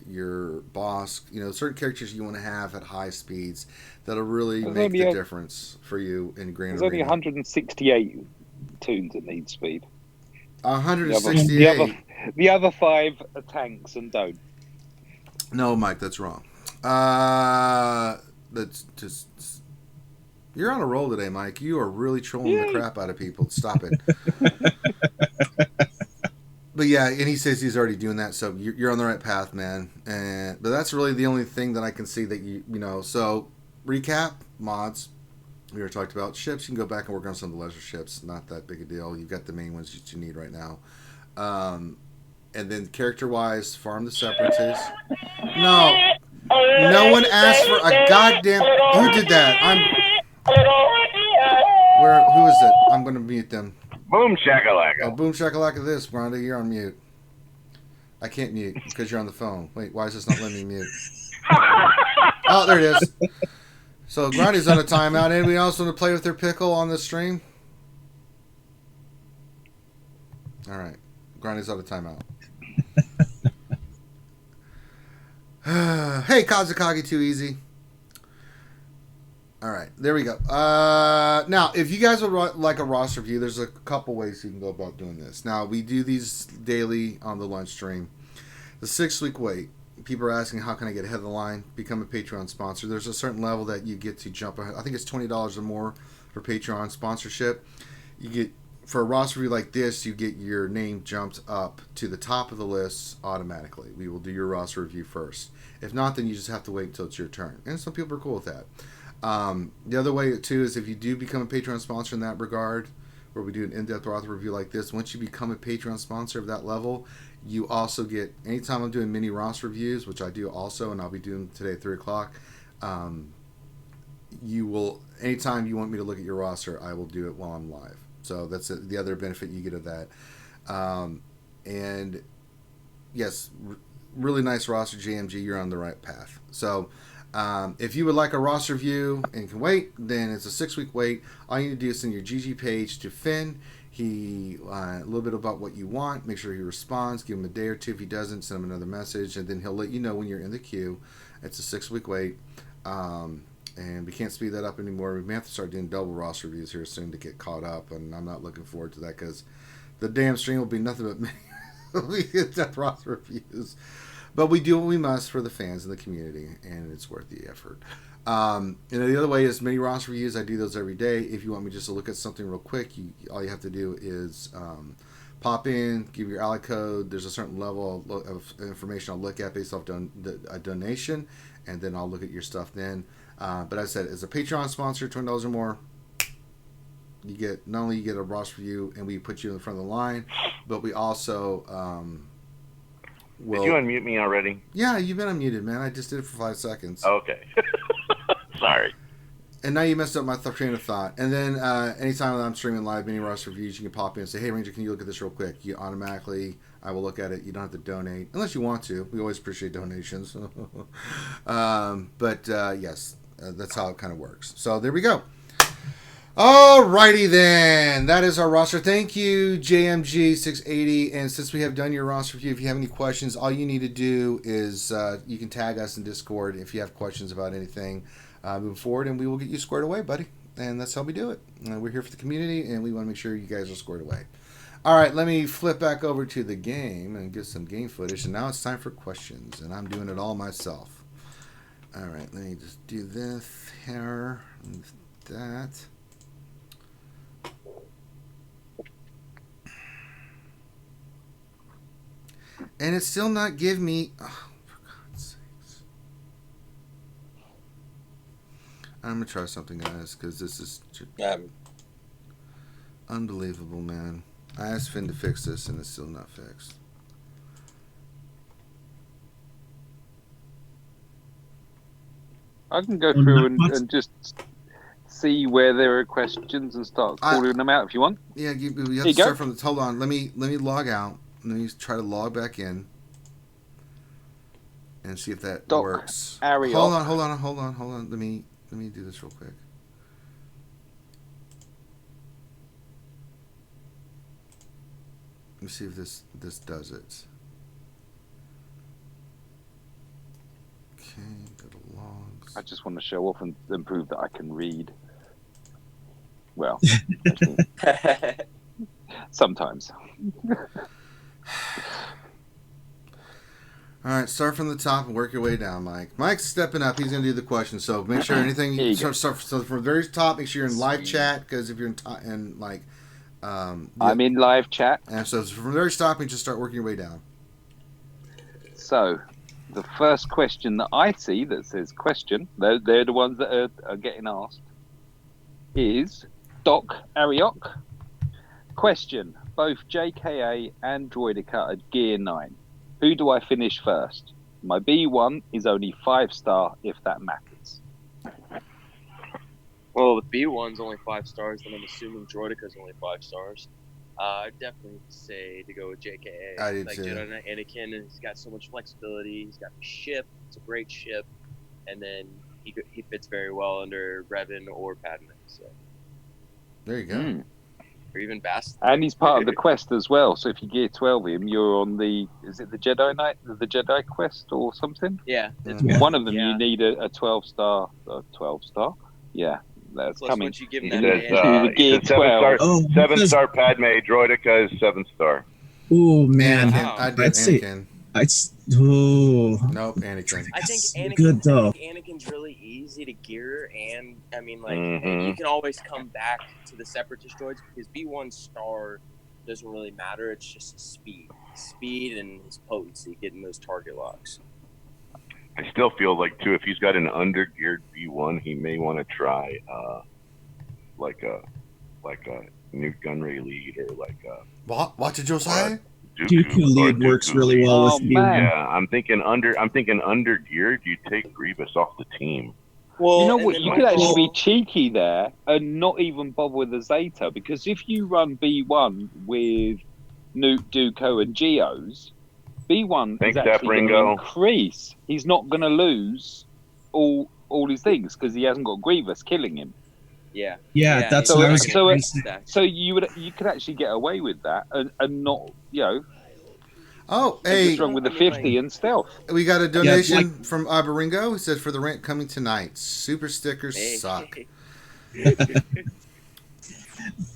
your boss. Certain characters you want to have at high speeds that'll really make the difference for you in Grand Arena. There's only 168 toons that need speed. 168. The other 5 are tanks and don't. No, Mike, that's wrong. The that's just. You're on a roll today, Mike. You are really trolling the crap out of people. Stop it. But yeah, and he says he's already doing that, so you're on the right path, man. But that's really the only thing that I can see that you know. So recap mods. We already talked about ships. You can go back and work on some of the lesser ships. Not that big a deal. You've got the main ones that you need right now. And then character-wise, farm the separatists. No one asked for a goddamn. Who did that? Who is it? I'm going to mute them. Boom shakalaka. Oh, boom shakalaka this, Rhonda. You're on mute. I can't mute because you're on the phone. Wait, why is this not letting me mute? Oh, there it is. So Grundy's on a timeout. Anybody else want to play with their pickle on the stream? All right. Grundy's on a timeout. Hey, Kazakage, too easy. All right, there we go. Now, if you guys would like a roster review, there's a couple ways you can go about doing this. Now, we do these daily on the lunch stream. The 6-week wait. People are asking, how can I get ahead of the line? Become a Patreon sponsor. There's a certain level that you get to jump ahead. I think it's $20 or more for Patreon sponsorship. You get, for a roster review like this, you get your name jumped up to the top of the list automatically. We will do your roster review first. If not, then you just have to wait until it's your turn. And some people are cool with that. The other way too is if you do become a Patreon sponsor in that regard, where we do an in-depth author review like this, once you become a Patreon sponsor of that level, you also get, anytime I'm doing mini roster reviews, which I do also, and I'll be doing today at 3 o'clock, you will, anytime you want me to look at your roster, I will do it while I'm live. So that's the other benefit you get of that. And yes, really nice roster, JMG, you're on the right path. So if you would like a roster review and can wait, then it's a 6-week wait. All you need to do is send your GG page to Finn. A little bit about what you want. Make sure he responds. Give him a day or two. If he doesn't, send him another message, and then he'll let you know when you're in the queue. It's a 6-week wait, and we can't speed that up anymore. We may have to start doing double roster reviews here soon to get caught up, and I'm not looking forward to that because the damn stream will be nothing but we get that roster reviews. But we do what we must for the fans and the community, and it's worth the effort. And the other way is mini roster reviews. I do those every day. If you want me just to look at something real quick, all you have to do is pop in, give your ally code. There's a certain level of information I'll look at based off a donation, and then I'll look at your stuff then. But as I said, as a Patreon sponsor, $20 or more, you get not only you get a roster review, and we put you in front of the line, but we also did you unmute me already? Yeah, you've been unmuted, man. I just did it for 5 seconds. Okay. Sorry. And now you messed up my train of thought. And then anytime that I'm streaming live mini roster reviews, you can pop in and say, hey, Ranger, can you look at this real quick? You automatically, I will look at it. You don't have to donate, unless you want to. We always appreciate donations. But yes, that's how it kind of works. So there we go. Alrighty then, that is our roster. Thank you, JMG680. And since we have done your roster review, if you have any questions, all you need to do is you can tag us in Discord if you have questions about anything moving forward, and we will get you squared away, buddy. And that's how we do it. We're here for the community, and we want to make sure you guys are squared away. All right, let me flip back over to the game and get some game footage. And now it's time for questions, and I'm doing it all myself. All right, let me just do this here and that. And it's still not giving me... Oh, for God's sakes. I'm going to try something, guys, because this is unbelievable, man. I asked Finn to fix this, and it's still not fixed. I can go through and just see where there are questions and start calling them out if you want. Yeah, you have to start from the... Hold on. Let me log out. Let me try to log back in and see if that works. Hold on. Let me do this real quick. Let me see if this does it. Okay, go to logs. I just want to show off and prove that I can read. Well, sometimes. All right, start from the top and work your way down, Mike. Mike's stepping up. He's going to do the questions. So make sure anything you start so from the very top. Make sure you're in live chat because if you're in like, I'm in live chat. And so from the very top, you just start working your way down. So, the first question that I see that says question, they're the ones that are getting asked, is Doc Ariok. Question: both JKA and Droidica are Gear 9. Who do I finish first? My B1 is only 5-star, if that matters. Well, the B1's only 5 stars, and I'm assuming Droidica's only 5 stars. I'd definitely say to go with JKA. I did like too. Jedi Knight Anakin, and he's got so much flexibility. He's got the ship; it's a great ship, and then he fits very well under Revan or Padme. So There you go. or even Bast. And he's part of the quest as well. So if you Gear 12 him, you're on the Jedi Knight, the Jedi quest or something? Yeah, it's One of them you need a 12-star. Yeah. That's Plus, coming. once you give him He that says, Gear 7-star, 12. 7-star Padme, Droidica is 7-star. Oh man, Wow. I did I'd say- Anakin. Nope, Anakin. I think Anakin's good though. Anakin's really easy to gear, and I mean, like Mhm. you can always come back to the Separatist droids because B1 star doesn't really matter. It's just his speed and his potency, getting those target locks. I still feel like, too, if he's got an under-geared B1, he may want to try like a new Gunray lead or like a Watch it, Josiah. Dooku lead works really well with B1. Yeah, I'm thinking under-geared. You take Grievous off the team. Well, You know and what? then You my could actually whole- be cheeky there and not even bother with the Zeta, because if you run B1 with Nuke, Dooku, and Geos, B1 Thanks, is actually going to Ringo. increase. He's not going to lose all his things because he hasn't got Grievous killing him. Yeah, Yeah, that's so- what I was so- gonna say. So you could actually get away with that and not, Oh, and hey, just run with the I mean, 50 and stealth. we got a donation like- from Abaringo. He said for the rant coming tonight. Super stickers Hey. suck.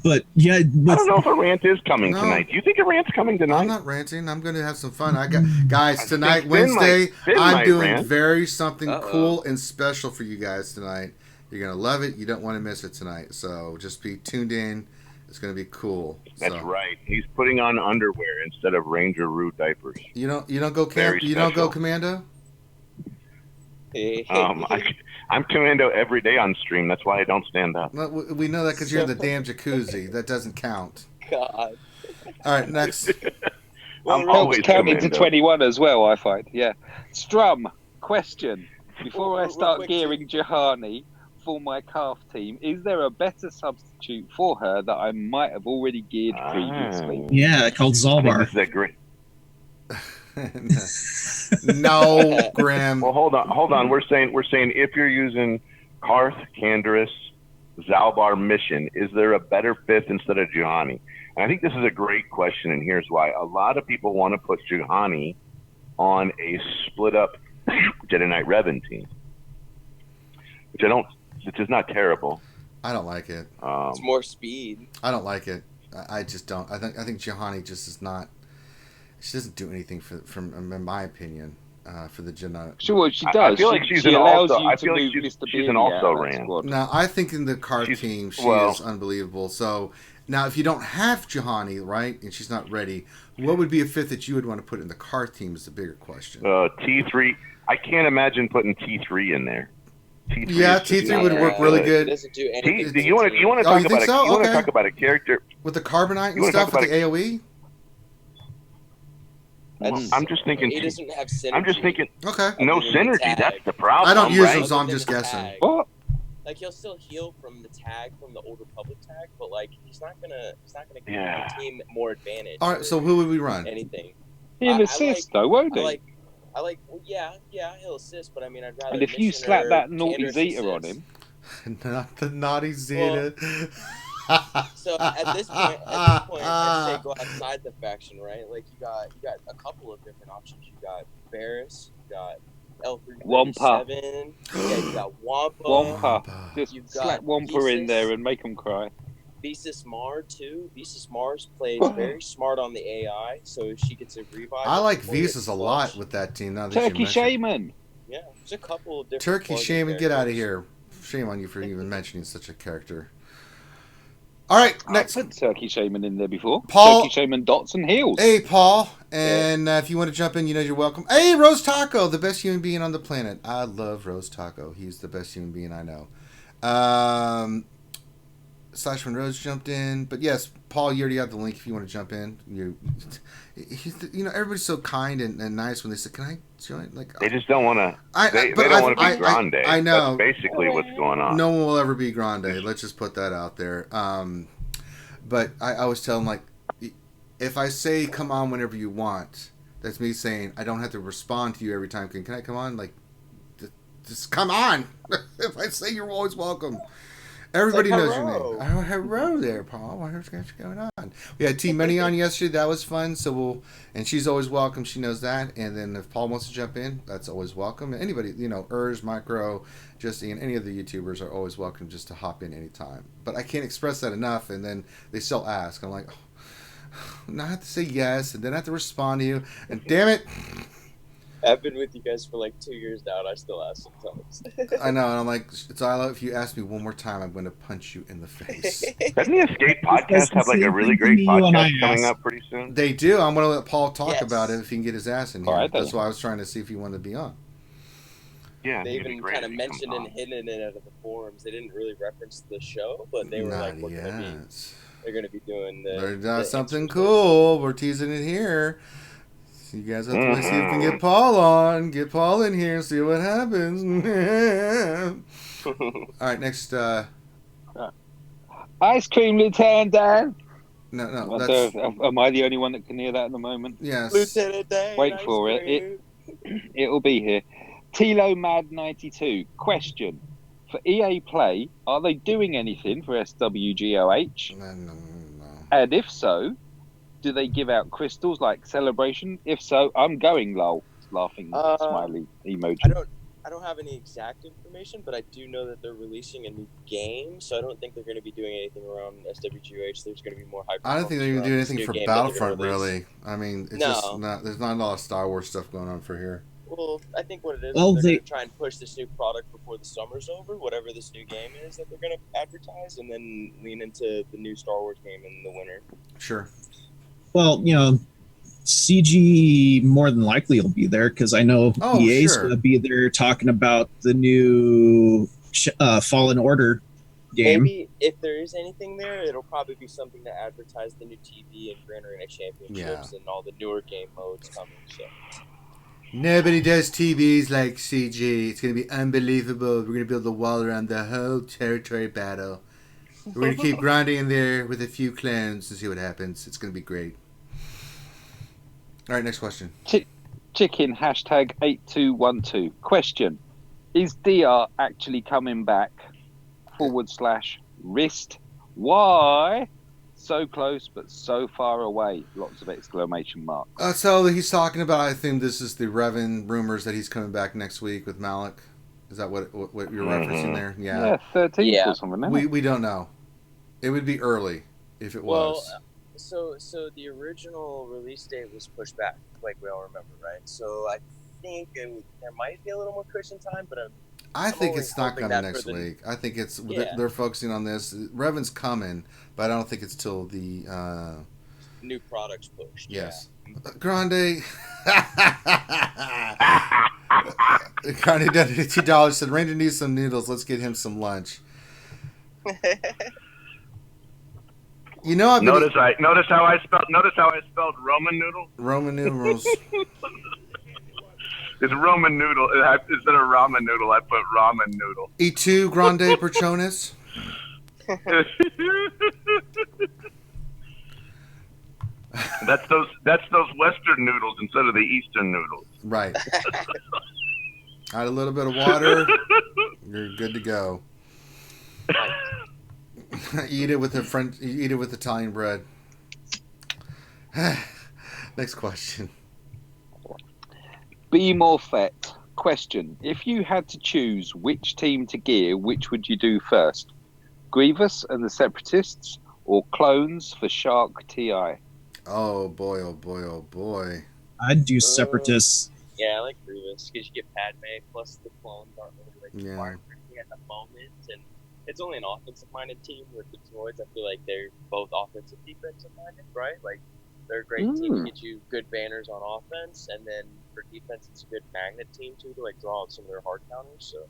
But yeah, I don't know if a rant is coming No. tonight. Do you think a rant's coming I'm tonight? not ranting. I'm going to have some fun. I got guys tonight, Finn Wednesday. Finn I'm might doing rant. very something Uh-oh. cool and special for you guys tonight. You're going to love it. You don't want to miss it tonight. So just be tuned in. It's going to be cool. That's So, right. He's putting on underwear instead of Ranger Root diapers. You don't go Very you don't go special. commando. I'm commando every day on stream. That's why I don't stand up. No, we know that because you're in the damn jacuzzi. That doesn't count. God. All right, next. I'm Helps always count into commando. 21 as well, I find. Yeah. Strum, question. Before I Real start quick, gearing Jahani for my calf team, is there a better substitute for her that I might have already geared previously? yeah, called I think Zalbar. this is a great. No, Graham. Well, hold on. We're saying if you're using Karth, Canderous, Zalbar Mission, is there a better fifth instead of Juhani? And I think this is a great question, and here's why. A lot of people want to put Juhani on a split up Jedi Knight Revan team, which is not terrible. I don't like it. It's more speed. I don't like it. I just don't. I think Johanny just is not. She doesn't do anything from in my opinion, for the Jedi. Sure, what she does. I feel like she's she an allows also. you I to feel like move she's Mr. an Beanie also out of that ran. squad. Now I think in the Karth She's- team she well- is unbelievable. So now if you don't have Johanny, right, and she's not ready, what would be a fifth that you would want to put in the Karth team is the bigger question. T3. I can't imagine putting T3 in there. T3 Yeah, is just T3 not would very work really It good. doesn't do T, anything. do you want to Oh, talk you about think so? you want to Okay. talk about a character? With the carbonite and You wanna stuff talk with the about AoE? I'm just thinking. It doesn't have synergy. I'm just thinking. Okay. No Other than the synergy. tag. That's the problem. I don't use right? them, so I'm Other just than the guessing. tag. What? Like he'll still heal from the tag from the Old Republic tag, but like he's not gonna give Yeah. the team more advantage. All right, or so who would we run? anything. He'll I assist, though, won't he? I like. Well, yeah, he'll assist, but I mean, I'd rather. And if you Mission slap or that naughty Canderous Zeta on assist. him, Not the naughty Zeta. So at this point, I'd say go outside the faction, right? Like you got a couple of different options. You got Varys, you got Wampa. L337, yeah, you got Wampa. Wampa. Just You've slap got Wampa in Thesis. there and make him cry. Visas Mar too. Visas Mars plays very smart on the AI, so if she gets a revive, I like Visas a lot with that team. Now that Turkey you mention. Shaman. Yeah, there's a couple of different. Turkey plug-in Shaman, get out of characters. here! Shame on you for even mentioning such a character. All right, next. I put Turkey Shaman in there before. Paul- Turkey Shaman dots and heels. Hey, Paul, and if you want to jump in, you know you're welcome. Hey, Rose Taco, the best human being on the planet. I love Rose Taco. He's the best human being I know. Slash when Rose jumped in, but yes, Paul, you already have the link if you want to jump in. Everybody's so kind and nice when they say, "Can I join?" Like They just don't want to. They but don't want to be Grande. I know. That's basically what's going on. No one will ever be Grande. Let's just put that out there. But I always tell them, like, if I say come on whenever you want, that's me saying I don't have to respond to you every time. Can I come on? Like, just come on. If I say you're always welcome. Everybody knows your name. Oh, hello there, Paul. What's going on? We had T Money on yesterday. That was fun. And she's always welcome. She knows that. And then if Paul wants to jump in, that's always welcome. And anybody, Urge, Micro, Justine, any of the YouTubers are always welcome just to hop in anytime. But I can't express that enough. And then they still ask. I'm like, I have to say yes, and then I have to respond to you. And damn it. I've been with you guys for like 2 years now, and I still ask sometimes. I know, and I'm like, Zyla, if you ask me one more time, I'm going to punch you in the face. Doesn't the Escape podcast have like a really great podcast coming up pretty soon? They do. I'm going to let Paul talk about it if he can get his ass in here. Right, that's why I was trying to see if he wanted to be on. Yeah, they even kind of mentioned and hidden it out of the forums. They didn't really reference the show, but they were like, "We're going to be." They're going to be doing There's something cool. We're teasing it here. You guys have to see if we can get Paul on. Get Paul in here, see what happens. All right, next. Ice cream, Lieutenant Dan. No, am I the only one that can hear that at the moment? Yes. Lieutenant Dan. Wait for it. It'll be here. Tilo Mad 92. Question: for EA Play, are they doing anything for SWGOH? No. And if so, do they give out crystals like Celebration? If so, I'm going lol. Laughing smiley emoji. I don't have any exact information, but I do know that they're releasing a new game, so I don't think they're going to be doing anything around SWGOH. There's going to be more hyper. I don't think they're going to do anything for Battlefront, really. I mean, it's just not. There's not a lot of Star Wars stuff going on for here. Well, I think what it is, they're going to try and push this new product before the summer's over, whatever this new game is that they're going to advertise, and then lean into the new Star Wars game in the winter. Sure. Well, CG more than likely will be there because I know EA's going to be there talking about the new Fallen Order game. Maybe if there is anything there, it'll probably be something to advertise the new TV and Grand Arena Championships and all the newer game modes coming. So. Nobody does TVs like CG. It's going to be unbelievable. We're going to build a wall around the whole territory battle. We're going to keep grinding in there with a few clones and see what happens. It's going to be great. All right, next question. Chicken hashtag 8212. Question: is DR actually coming back? / wrist. Why? So close, but so far away. Lots of exclamation marks. So he's talking about, I think this is the Revan rumors that he's coming back next week with Malik. Is that what you're referencing there? Yeah. 13th or something. We don't know. It would be early if it was. So the original release date was pushed back, like we all remember, right? So I think there might be a little more cushion time, but I think it's not coming next week. I think it's they're focusing on this. Revan's coming, but I don't think it's till the new products pushed. Yes, Grande. Grande donated $2. Said Ranger needs some noodles. Let's get him some lunch. Notice how I spelled Roman noodle. Roman numerals. It's Roman noodle. Instead of ramen noodle, I put ramen noodle. E2 Grande Perchonis. That's those Western noodles instead of the Eastern noodles. Right. Add a little bit of water. You're good to go. Eat it with Italian bread. Next question. Be more fet. Question: if you had to choose which team to gear, which would you do first? Grievous and the Separatists, or clones for Shark TI? Oh boy, oh boy, oh boy. I'd do Separatists. Yeah, I like Grievous because you get Padme plus the clones aren't really like required for anything at the moment, and it's only an offensive-minded team with the droids. I feel like they're both offensive, defensive-minded, right? Like they're a great team to get you good banners on offense, and then for defense, it's a good magnet team too to like draw out some of their hard counters. So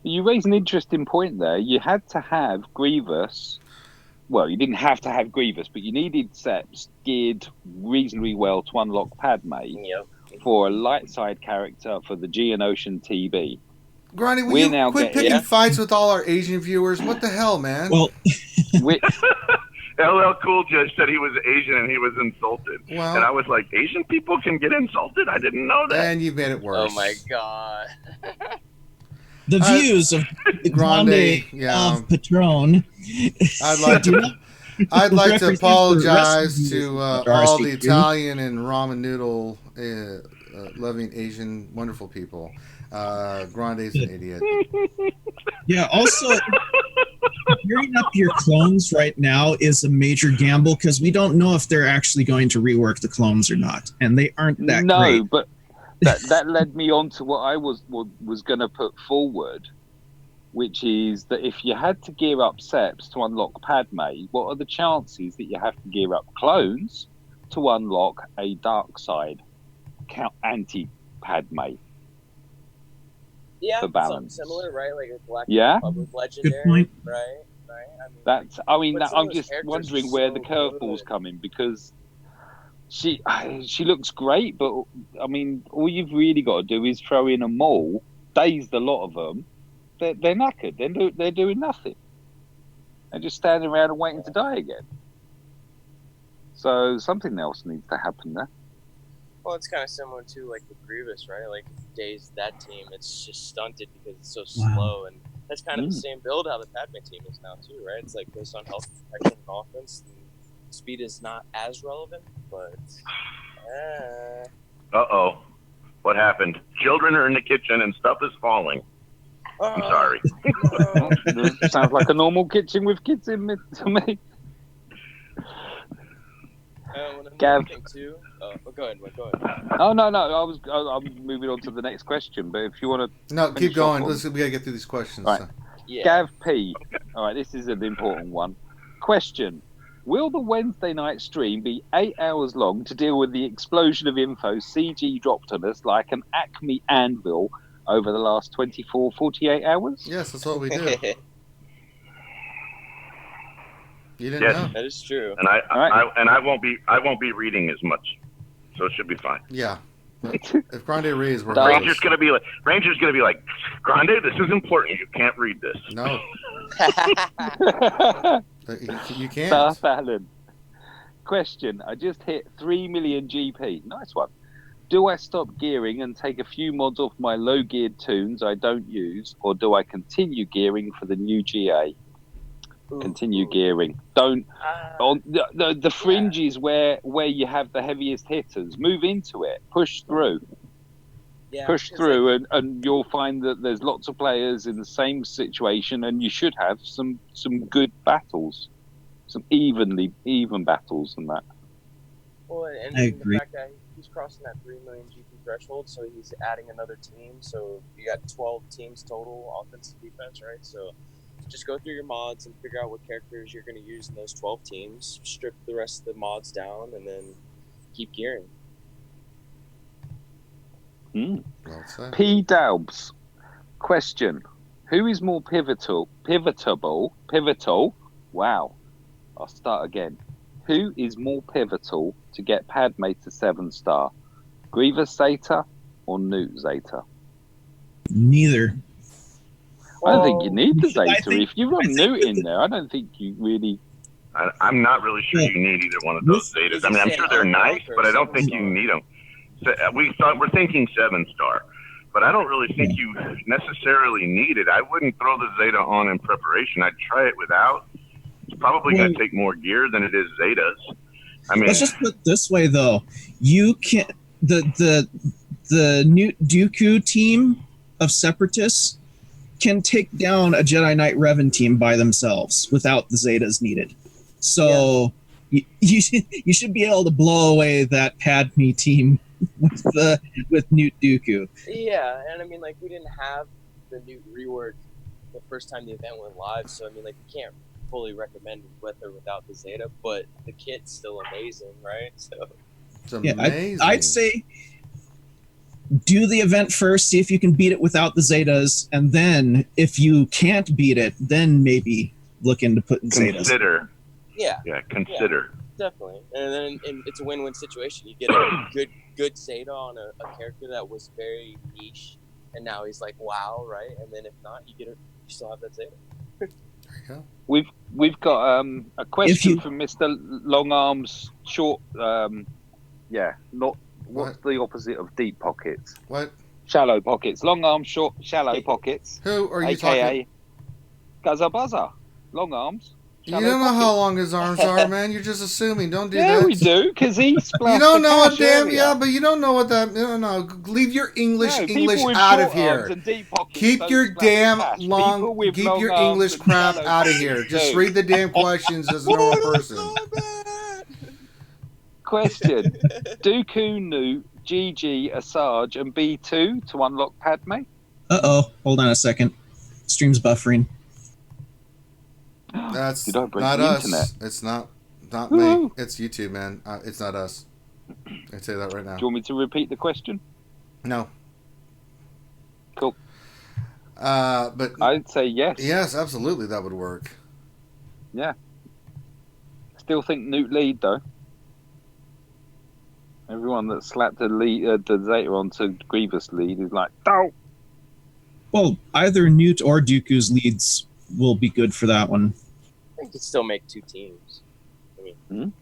you raise an interesting point there. You had to have Grievous. Well, you didn't have to have Grievous, but you needed Seps geared reasonably well to unlock Padme for a light side character for the Geonosian TB. Granny, will you quit picking fights with all our Asian viewers? What the hell, man? Well, LL Cool J said he was Asian and he was insulted. Well, and I was like, Asian people can get insulted? I didn't know that. And you made it worse. Oh, my God. The views of Grande of Patron. I'd like to apologize to all the Italian and ramen noodle loving Asian wonderful people. Grande's an idiot. Yeah, also, gearing up your clones right now is a major gamble because we don't know if they're actually going to rework the clones or not, and they aren't that great. No, but that led me on to what I was going to put forward, which is that if you had to gear up Seps to unlock Padme, what are the chances that you have to gear up clones to unlock a dark side anti-Padme? Yeah, for balance. Something similar, right? Like a Black Republic legendary, good point. Right? I'm just wondering where the curveballs come in, because she looks great, but I mean, all you've really got to do is throw in a maul, daze the lot of them. They're knackered. They're doing nothing. They're just standing around and waiting to die again. So something else needs to happen there. Well, it's kind of similar to like the Grievous, right? Like days that team, it's just stunted because it's so slow, and that's kind of the same build how the Padme team is now too, right? It's like based on health protection and offense. And speed is not as relevant, but what happened? Children are in the kitchen and stuff is falling. I'm sorry. Sounds like a normal kitchen with kids in it to me. Gav. Too, go ahead. Oh no! I'm moving on to the next question. But if you want to, no, keep going. We gotta get through these questions. Right. So. Yeah. Gav P. All right, this is an important one. Question: will the Wednesday night stream be 8 hours long to deal with the explosion of info CG dropped on us like an Acme anvil over the last 24, 48 hours? Yes, that's what we do. You didn't know. That is true. And I won't be reading as much, so it should be fine. Yeah. If Grande reads, we're Ranger's gonna be like, Grande, this is important. You can't read this. No. You can't. Darth Allen. Question: I just hit 3 million GP. Nice one. Do I stop gearing and take a few mods off my low geared tunes I don't use, or do I continue gearing for the new GA? Continue gearing. Don't on the fringes where you have the heaviest hitters. Move into it. Push through. Yeah, push through, and you'll find that there's lots of players in the same situation, and you should have some good battles, some even battles, and that. Well, and the fact that he's crossing that 3 million GP threshold, so he's adding another team. So you got 12 teams total, offense and defense, right? So just go through your mods and figure out what characters you're going to use in those 12 teams. Strip the rest of the mods down, and then keep gearing. Well said. P. Daubs. Question: who is more pivotal? Wow. I'll start again. Who is more pivotal to get Padme to 7-star? Grievous Zeta or Newt Zeta? Neither. I don't think you need the Zeta. If you run Newt in there, I don't think you really... I'm not really sure you need either one of those Zetas. I mean, I'm sure they're nice, but I don't think you need them. So we're thinking 7-star, but I don't really think you necessarily need it. I wouldn't throw the Zeta on in preparation. I'd try it without. It's probably going to take more gear than it is Zetas. I mean, let's just put it this way, though. You can the new Dooku team of Separatists can take down a Jedi Knight Revan team by themselves without the Zetas needed. So you should be able to blow away that Padme team with Newt Dooku. Yeah, and I mean, like, we didn't have the Newt rework the first time the event went live, so I mean, like, you can't fully recommend with or without the Zeta, but the kit's still amazing, right? So It's amazing. Yeah, I'd say do the event first, see if you can beat it without the Zetas, and then if you can't beat it, then maybe look into putting Zetas. Consider. yeah, Consider. definitely. And then it's a win-win situation. You get a good Zeta on a character that was very niche, and now he's like, wow, right? And then if not, you still have that Zeta. There you go. We've got a question from Mr. Long Arms Short. What's the opposite of deep pockets? What? Shallow pockets. Long arms, short, shallow pockets. Who are you AKA talking? Guzza Buzza. Long arms. You don't know how long his arms are, man. You're just assuming. Don't do that. Yeah, we do, because he splashed. You don't know what damn. yeah, but you don't know what that. No. Leave your English people with out short of here. arms and deep pockets Keep don't your splash damn cash. long. People with Keep long your arms English and crap shallow out of pockets here. Just do. read the damn questions as a normal person. Question: Dooku, Newt, GG, Asajj, and B2 to unlock Padme. Hold on a second. Stream's buffering. That's Did I break not the us. internet? It's not me. It's YouTube, man. It's not us. I say that right now. Do you want me to repeat the question? No. Cool. But I'd say yes. yes, absolutely, that would work. Yeah. Still think Newt lead though. Everyone that slapped the Zeta onto Grievous lead is like, oh. Well, either Newt or Dooku's leads will be good for that one. I think you could still make 2 teams. I mean,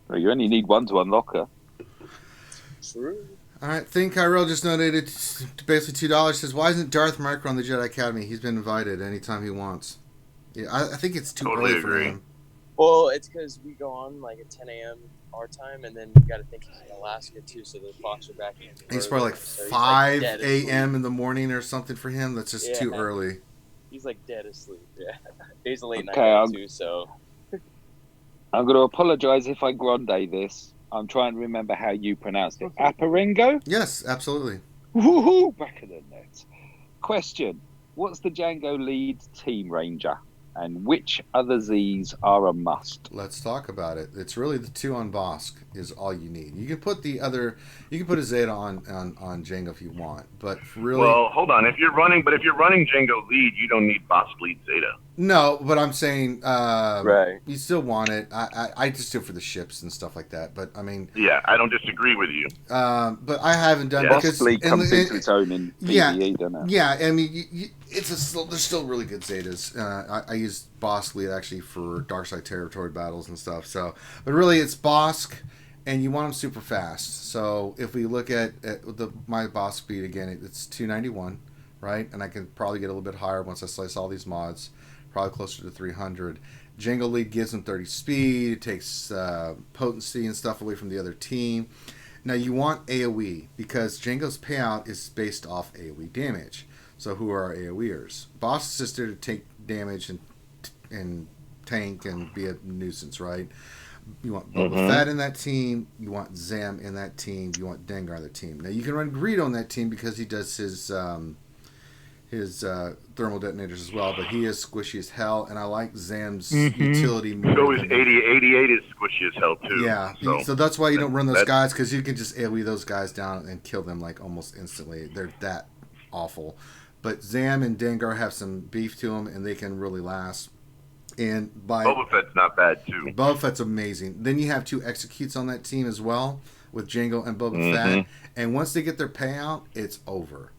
Well, you only need one to unlock her. true. All right, Think Kyrell just donated basically $2. Says, why isn't Darth Marker on the Jedi Academy? He's been invited anytime he wants. Yeah, I think it's too Totally early for agree. him. Well, it's because we go on like at 10 a.m. our time, and then you got to think he's in Alaska too, so the clocks are back in. It's probably like So he's, 5 dead asleep. a.m. in the morning or something for him. That's just too Yeah. early. He's like dead asleep. Yeah, he's a late night Okay, guy I'm- too. So I'm going to apologise if I grande this. I'm trying to remember how you pronounced it. Aparingo? Yes, absolutely. Woohoo! Back of the net. Question: what's the Django lead team ranger, and which other Z's are a must? Let's talk about it. It's really the 2 on Bosk is all you need. You can put a Zeta on Django if you want, but really, Well, hold on. If you're running Django lead, you don't need boss lead Zeta. no. But I'm saying, right. you still want it. I just do it for the ships and stuff like that. But I mean, Yeah, I don't disagree with you. but I haven't done Yeah. because Boss comes into its own in PvE, doesn't it? yeah. I mean, there's still really good Zetas. I use Bosk lead actually for Darkside territory battles and stuff. So, but really, it's Bosk, and you want them super fast. So if we look at my Bosk speed again, it's 291, right? And I can probably get a little bit higher once I slice all these mods, probably closer to 300. Django lead gives them 30 speed. It takes potency and stuff away from the other team. Now you want AoE because Django's payout is based off AoE damage. So who are our AoEers? Boss is there to take damage and tank and be a nuisance, right? You want Boba Fett in that team. You want Zam in that team. You want Dengar in the team. Now you can run Greedo on that team because he does his thermal detonators as well. But he is squishy as hell, and I like Zam's utility more. So is than- 88 is squishy as hell too. Yeah, so that's why you don't run those guys, because you can just AoE those guys down and kill them like almost instantly. They're that awful. But Zam and Dengar have some beef to them, and they can really last. And by Boba Fett's not bad too. Boba Fett's amazing. Then you have 2 executes on that team as well with Django and Boba Fett. And once they get their payout, it's over.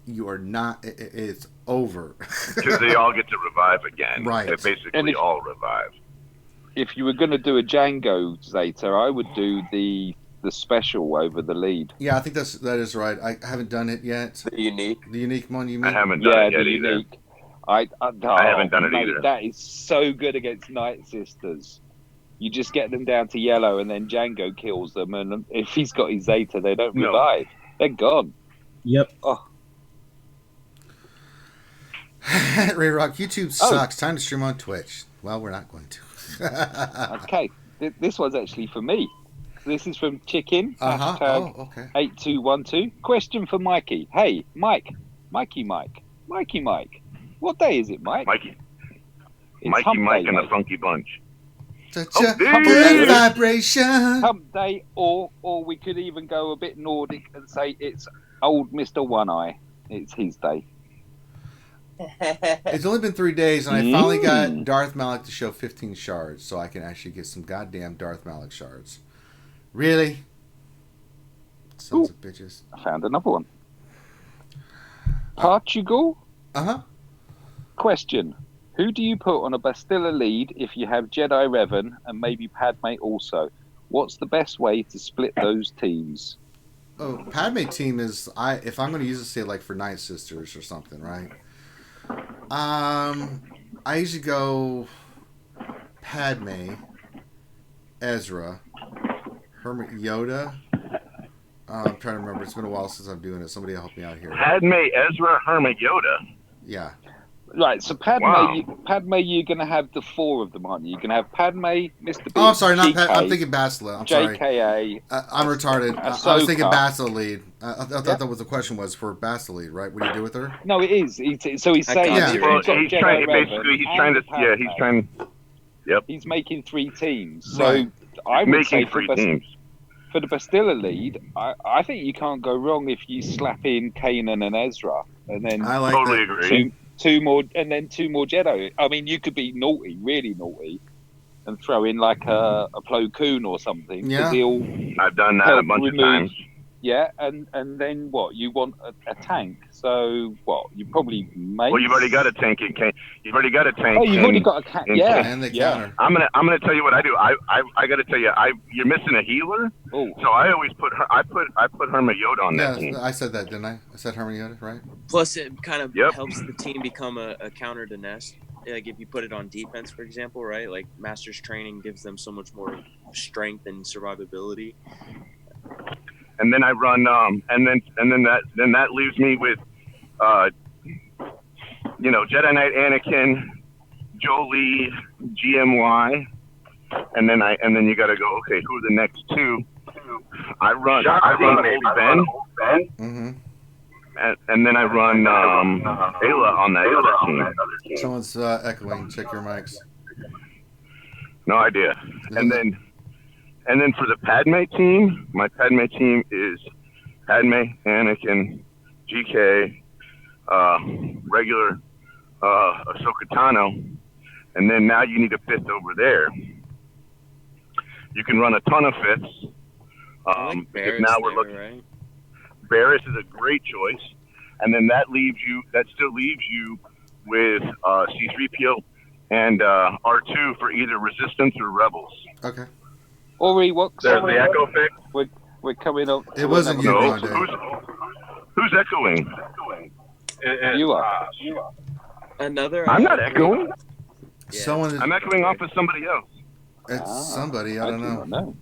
You are not. It's over. Because they all get to revive again. Right. They basically all revive. If you were going to do a Django Zeta, I would do the special over the lead. Yeah, I think that is right. I haven't done it yet. The unique. The unique one you mean? I haven't done it yet the either. unique. I haven't done it mate, either. That is so good against Night Sisters. You just get them down to yellow, and then Django kills them. And if he's got his Zeta, they don't revive. They're gone. Yep. Oh, Ray Rock, YouTube sucks. Time to stream on Twitch. Well, we're not going to. Okay, this one's actually for me. This is from Chicken. Hashtag 8212. Question for Mikey. Hey, Mike. Mike. What day is it, Mike? Mikey. It's Mikey, hump Mike, day, and the mate. Funky Bunch. Such Oh, a dude. vibration. Hump day, or we could even go a bit Nordic and say it's old Mr. One Eye. It's his day. It's only been 3 days, and I finally got Darth Malik to show 15 shards, so I can actually get some goddamn Darth Malik shards. Really? Sons of bitches. I found another one. Portugal? Uh-huh. Question. Who do you put on a Bastilla lead if you have Jedi Revan and maybe Padme also? What's the best way to split those teams? Oh, Padme team is... if I'm going to use it, say, like, for Night Sisters or something, right? I usually go Padme, Ezra, Hermit Yoda. I'm trying to remember. It's been a while since I'm doing it. Somebody help me out here. Padme, Ezra, Hermit, Yoda. Yeah. Right, so Padme, Wow. Padme, you're going to have the four of them, aren't you? You're going to have Padme, Mr. B, Oh, I'm sorry. Not GK, I'm thinking Bastila. I'm sorry. JKA. I'm retarded. I was Ahsoka. thinking Bastila lead. I thought that was the question was for Bastila lead, right? What do you do with her? No, it is. So he's saying Yeah. if Well, you've got he's Jedi trying. Revan Basically, he's and trying to. Padme, Yeah, he's trying. Yep. He's making 3 teams. So Right. I would say Making 3 teams. for the Bastilla lead, I think you can't go wrong if you slap in Kanan and Ezra, and then I like Totally that. agree. two more, and then 2 more Jedi. I mean, you could be naughty, really naughty, and throw in like a Plo Koon or something. 'Cause Yeah. he'll, I've done that a bunch of times. yeah, and then what? You want a tank. So what? You probably make. Well, you've already got a tank in Kane. You've already got a tank. Oh, you've already got a tank. in Yeah, And they yeah. counter. I'm gonna tell you what I do. I got to tell you, you're missing a healer. Oh, So I always put her. I put Hermit Yoda on that team. Yeah, I said that, didn't I? I said Hermit Yoda, right? Plus, it kind of Yep. helps the team become a counter to Nest. Like if you put it on defense, for example, right? Like Master's Training gives them so much more strength and survivability. And then I run. And then that leaves me with, Jedi Knight Anakin, Jolie, GMY, and then you got to go. Okay, who are the next 2? I run Old Ben. Mm-hmm. And then I run Ayla on that other team. Someone's echoing. Check your mics. No idea. And then for the Padme team, my Padme team is Padme, Anakin, GK, regular Ahsoka Tano, and then now you need a 5th over there. You can run a ton of 5ths. Because Barris now we're there, looking. right? Barris is a great choice, and then that still leaves you with C-3PO and R2 for either Resistance or Rebels. Okay. Ori, what's There's the echo fix. we're coming up. It wasn't you, No, Grande. who's echoing? You are. Another. I'm not echoing. Yeah. Someone. I'm echoing off of somebody else. It's somebody. I don't do not know.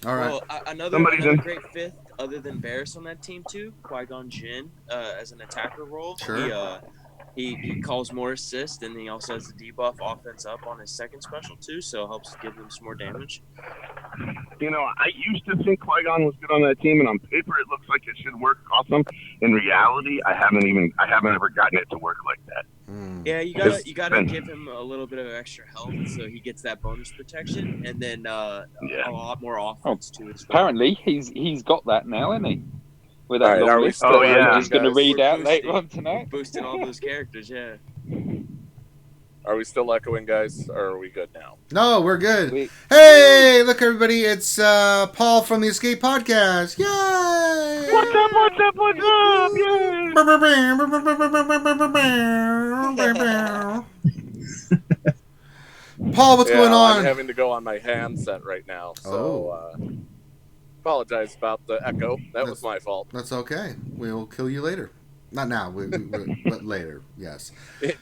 All right. Well, another Somebody's in. great 5th other than Barris on that team too. Qui-Gon Jinn as an attacker role. Sure. He calls more assist, and he also has the debuff offense up on his second special too, so it helps give him some more damage. I used to think Qui-Gon was good on that team, and on paper it looks like it should work awesome. In reality, I haven't ever gotten it to work like that. Mm. Yeah, you It's gotta been- give him a little bit of extra health so he gets that bonus protection, and then a lot more offense too. As well. Apparently, he's got that now, hasn't he? With that All right, long are we list still that yeah. he's going to guys? read out We're later boosting. on tonight. Boosting all those characters, yeah. Are we still echoing, guys, or are we good now? No, we're good. We- Hey, look, everybody. It's Paul from the Escape Podcast. Yay! What's up? What's up? What's up? Yay! Paul, what's going I'm on? having to go on my handset right now, so apologize about the echo. That was my fault. That's okay. We'll kill you later. Not now, but later. Yes.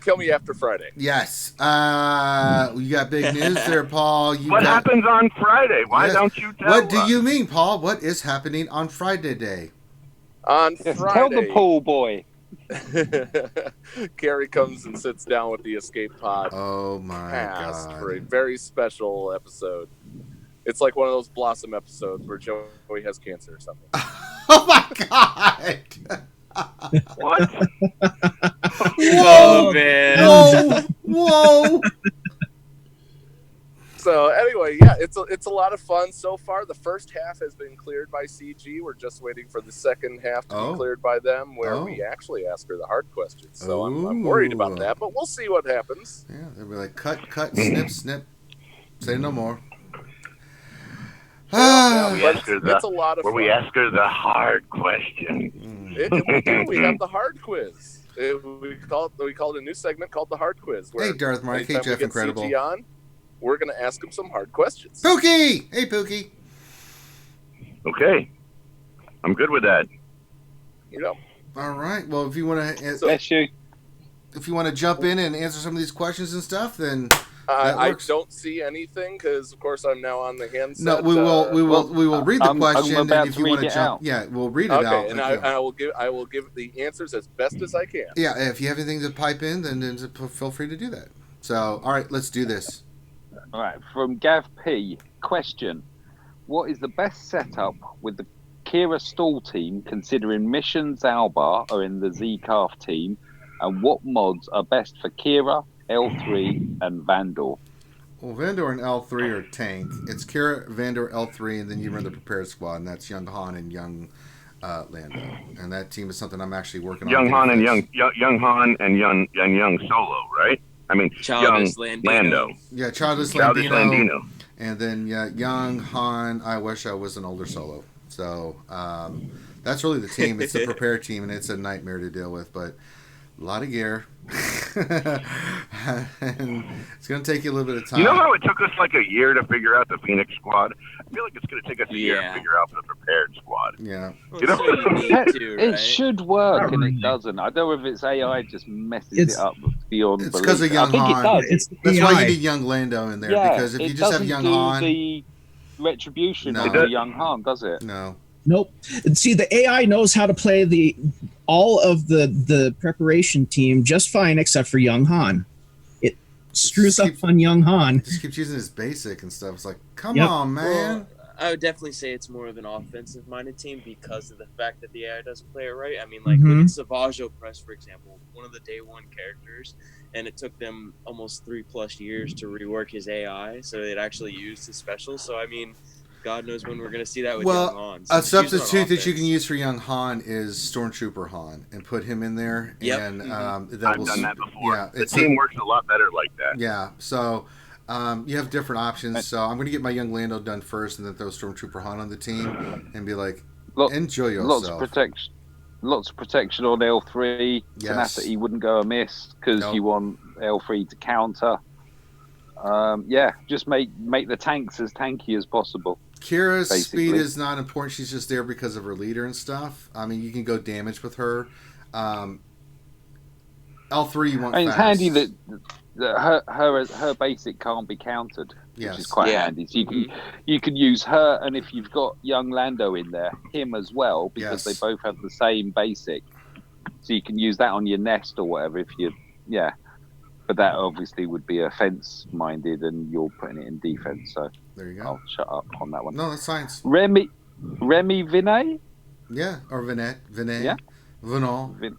Kill me after Friday. Yes. You got big news there, Paul. What happens on Friday? Why Yes. don't you tell What do us? you mean, Paul? What is happening on Friday day? On Yes, Friday, tell the pool boy. Carrie comes and sits down with the escape pod Oh my cast god. for a very special episode. It's like one of those Blossom episodes where Joey has cancer or something. Oh my god. What? Oh man. Whoa. So anyway, yeah, it's a lot of fun so far. The first half has been cleared by CG. We're just waiting for the second half to be cleared by them, where we actually ask her the hard questions. So I'm worried about that, but we'll see what happens. Yeah, they'll be like, cut, snip, snip. Say no more. We ask her It's a lot of fun. we ask her the hard question. We have the hard quiz. We call it a new segment called the hard quiz. Where Hey, Darth Mark. Hey, anytime we Jeff get Incredible. CG on, we're going to ask him some hard questions. Pookie! Hey, Pookie. Okay. I'm good with that. You know. All right. Well, if you want to, Bless you. if you want to jump in and answer some of these questions and stuff, then I don't see anything because, of course, I'm now on the handset. no, we will read the question, I'm about and if to you read want to it jump, out. yeah, we'll read it out. Okay, and I will give the answers as best as I can. Yeah, if you have anything to pipe in, then feel free to do that. So, all right, let's do this. All right, from Gav P. Question: what is the best setup with the Kira Stall team, considering Mission Zalbar are in the Z-Calf team, and what mods are best for Kira, L3, and Vandor? Well, Vandor and L3 are tank. It's Kira, Vandor, L3, and then you run the prepared squad, and that's Young Han and Young Lando. And that team is something I'm actually working on. Young Han and Young Han and Young Solo, right? I mean, Childish Young Lando. Yeah, Childish Landino. And then Young Han. I wish I was an older Solo. So that's really the team. It's the prepare team, and it's a nightmare to deal with. But a lot of gear. And it's going to take you a little bit of time. You know how it took us like a year to figure out the Phoenix squad? I feel like it's going to take us a year to figure out the prepared squad. Yeah. You know? It should work, and it doesn't. I don't know if it's AI just messes it up beyond It's belief. because of Young I think Han. it does. That's why you need Young Lando in there, because if you just have Young Han... the retribution of the Young Han, does it? No. Nope. See, the AI knows how to play all of the preparation team just fine, except for Young Han. It screws up on Young Han. Just keeps using his basic and stuff. It's like, come on, man. Well, I would definitely say it's more of an offensive-minded team because of the fact that the AI doesn't play it right. I mean, like, look at Savaggio Press, for example, one of the day one characters, and it took them almost 3+ years to rework his AI, so it actually used his special. So, I mean, God knows when we're going to see that with Young Han. So a substitute that you can use for Young Han is Stormtrooper Han, and put him in there. Yep. And I've done that before. Yeah, the team works a lot better like that. Yeah, so you have different options. So I'm going to get my Young Lando done first, and then throw Stormtrooper Han on the team, and be like, enjoy yourself. Lots of protection on L3. Yes. Tenacity wouldn't go amiss because you want L3 to counter. Just make the tanks as tanky as possible. Kira's basically. speed is not important. She's just there because of her leader and stuff. I mean, you can go damage with her. L3 you want it's fast. handy that her basic can't be countered, which is quite handy. So you can use her, and if you've got Young Lando in there, him as well, because they both have the same basic. So you can use that on your nest or whatever if you But that obviously would be offense-minded, and you're putting it in defense. So there you go. I'll shut up on that one. No, that's science. Remy Vinay? Yeah, or Vinay. Yeah. Vinay.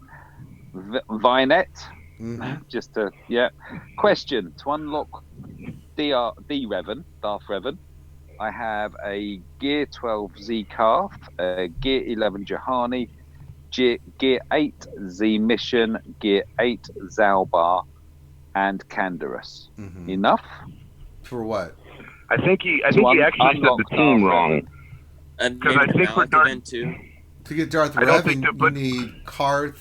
Vinette. Mm-hmm. Just to Question: to unlock Darth Revan, I have a Gear 12 Z Calf, a Gear 11 Juhani, Gear 8 Z Mission, Gear 8 Zalbar, and Canderous. Mm-hmm. Enough? For what? I think he actually said the team wrong. Because I think for to get Darth Revan, you need Karth,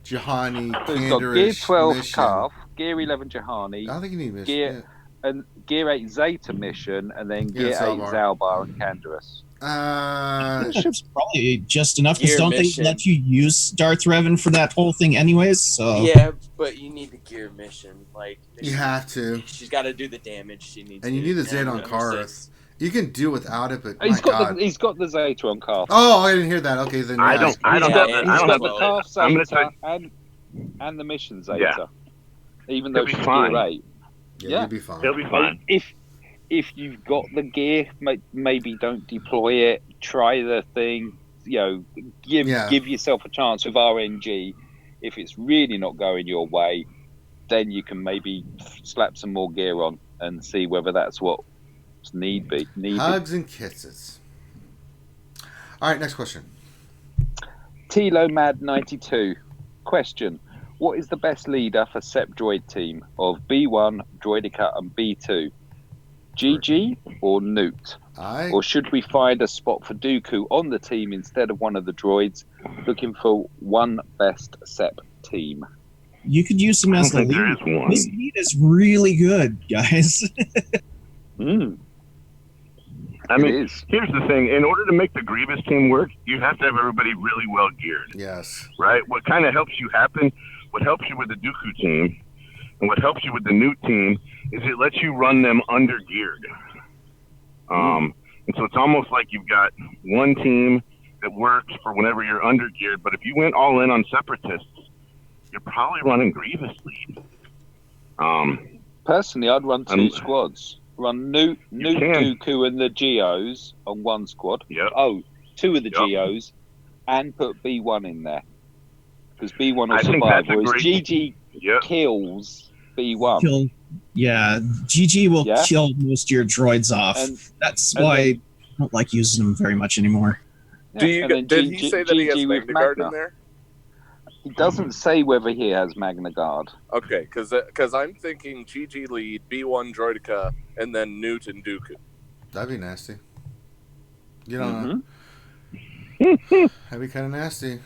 Juhani, Canderous, Gear 12 Mission. Calf, Gear 11 Juhani. I don't think you need Mission. And Gear 8 Zeta Mission, and then Gear 8 Zalbar and Canderous. It's probably just enough, because don't they let you use Darth Revan for that whole thing anyways? So yeah, but you need the gear mission. Like you have to. She's got to do the damage she needs. And you need the Zeta on Karth. You can do without it, but he's got the Zeta on Karth. Oh, I didn't hear that. Okay, then I don't have the Karth Zeta and the mission Zeta. Yeah. Even though He'll be she's fine. Gear 8. Yeah, you'll be fine. He'll be fine. If you've got the gear, maybe don't deploy it. Try the thing. Give yourself a chance with RNG. If it's really not going your way, then you can maybe slap some more gear on and see whether that's what's needed. Hugs and kisses. All right, next question. TLOMAD92. Question. What is the best leader for SEP Droid team of B1, Droidica, and B2? GG or Newt? Or should we find a spot for Dooku on the team instead of one of the droids? Looking for one best SEP team. You could use him as the lead. His lead is really good, guys. I mean, here's the thing. In order to make the Grievous team work, you have to have everybody really well geared. Yes. Right? What kind of helps you what helps you with the Dooku team and what helps you with the Newt team is it lets you run them under geared. And so it's almost like you've got one team that works for whenever you're under geared. But if you went all in on Separatists, you're probably running Grievous lead. Personally, I'd run two squads. Run Newt, Dooku, and the Geos on one squad. Yep. Two of the Geos, and put B1 in there. Because B1 will survive, whereas GG kills B1. GG will kill most of your droids off. That's why I don't like using them very much anymore. Did he say that he has Magna Guard in there? He doesn't say whether he has Magna Guard. Okay, because I'm thinking GG lead, B1 Droidica, and then Newt and Dooku. That'd be nasty. You know, that'd be kind of nasty.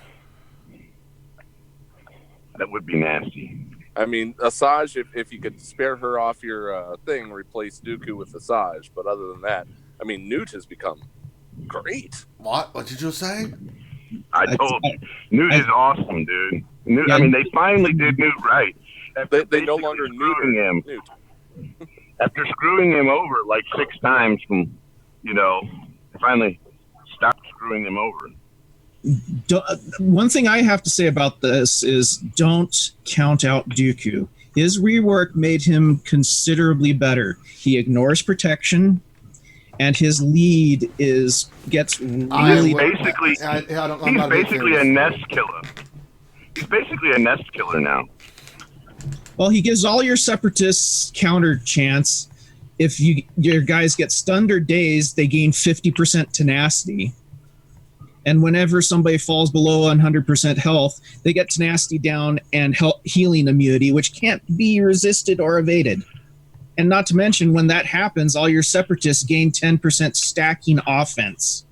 That would be nasty. I mean, Asajj, if you could spare her off your thing, replace Dooku with Asajj. But other than that, I mean, Newt has become great. What did you say? I told you. Newt is awesome, dude. Newt, I mean, they finally did Newt right. They no longer neuter him. Newt. After screwing him over like 6 times from, finally stopped screwing him over. One thing I have to say about this is don't count out Dooku. His rework made him considerably better. He ignores protection, and his lead gets really. He's basically a nest killer. He's basically a nest killer now. Well, he gives all your separatists counter chance. If your guys get stunned or dazed, they gain 50% tenacity. And whenever somebody falls below 100% health, they get tenacity down and healing immunity, which can't be resisted or evaded. And not to mention, when that happens, all your separatists gain 10% stacking offense.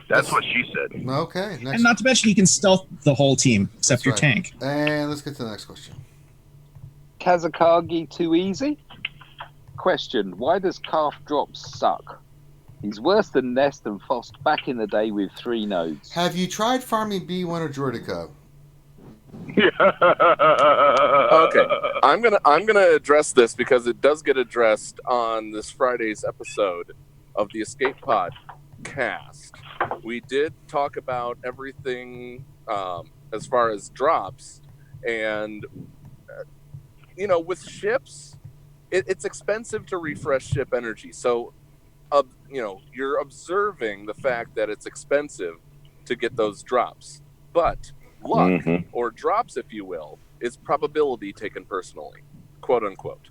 That's what she said. Okay. And not to mention, you can stealth the whole team, except your tank. And let's get to the next question. Kazakagi too easy? Question. Why does Calf Drop suck? He's worse than Nest and Fost back in the day with 3 nodes. Have you tried farming B1 or Droidica? Okay, I'm gonna address this because it does get addressed on this Friday's episode of the Escape Pod cast. We did talk about everything as far as drops, and with ships, it's expensive to refresh ship energy. So, you're observing the fact that it's expensive to get those drops, but luck, or drops, if you will, is probability taken personally, quote unquote.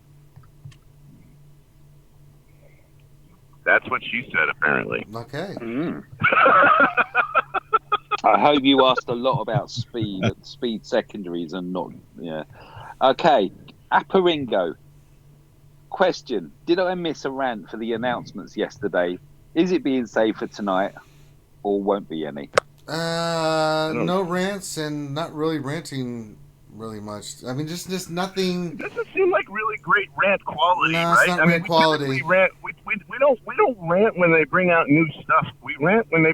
That's what she said, apparently. Okay. I hope you asked a lot about speed secondaries and not, Okay, Apparingo. Question. Did I miss a rant for the announcements yesterday? Is it being saved for tonight or won't be any? No rants and not really ranting really much. I mean, just nothing. It doesn't seem like really great rant quality, no, right? It's not rant quality. We don't rant when they bring out new stuff. We rant when they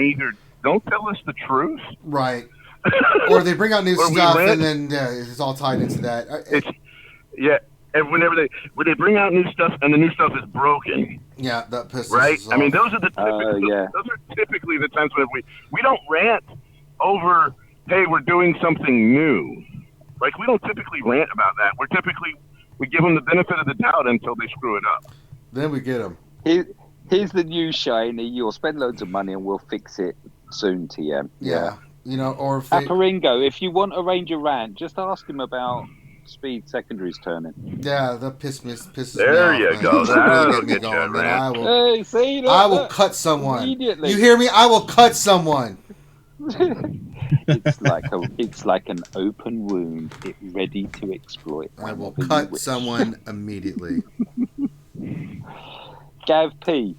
either don't tell us the truth, right, or they bring out new stuff and then it's all tied into that. And whenever they bring out new stuff and the new stuff is broken. Yeah, that pisses right? us off. I mean, those are typically the times when we don't rant over, hey, we're doing something new. Like, we don't typically rant about that. We give them the benefit of the doubt until they screw it up. Then we get them. Here's the new shiny. You'll spend loads of money and we'll fix it soon, TM. Yeah. You know, or if Apparingo, if you want a Ranger rant, just ask him about speed secondaries turning. Yeah, that pisses me there off. You man. go. That'll get get you a rant. Hey, see, look, I will cut someone. Immediately. You hear me? I will cut someone. It's like an open wound, ready to exploit. I will cut someone immediately. Gav P.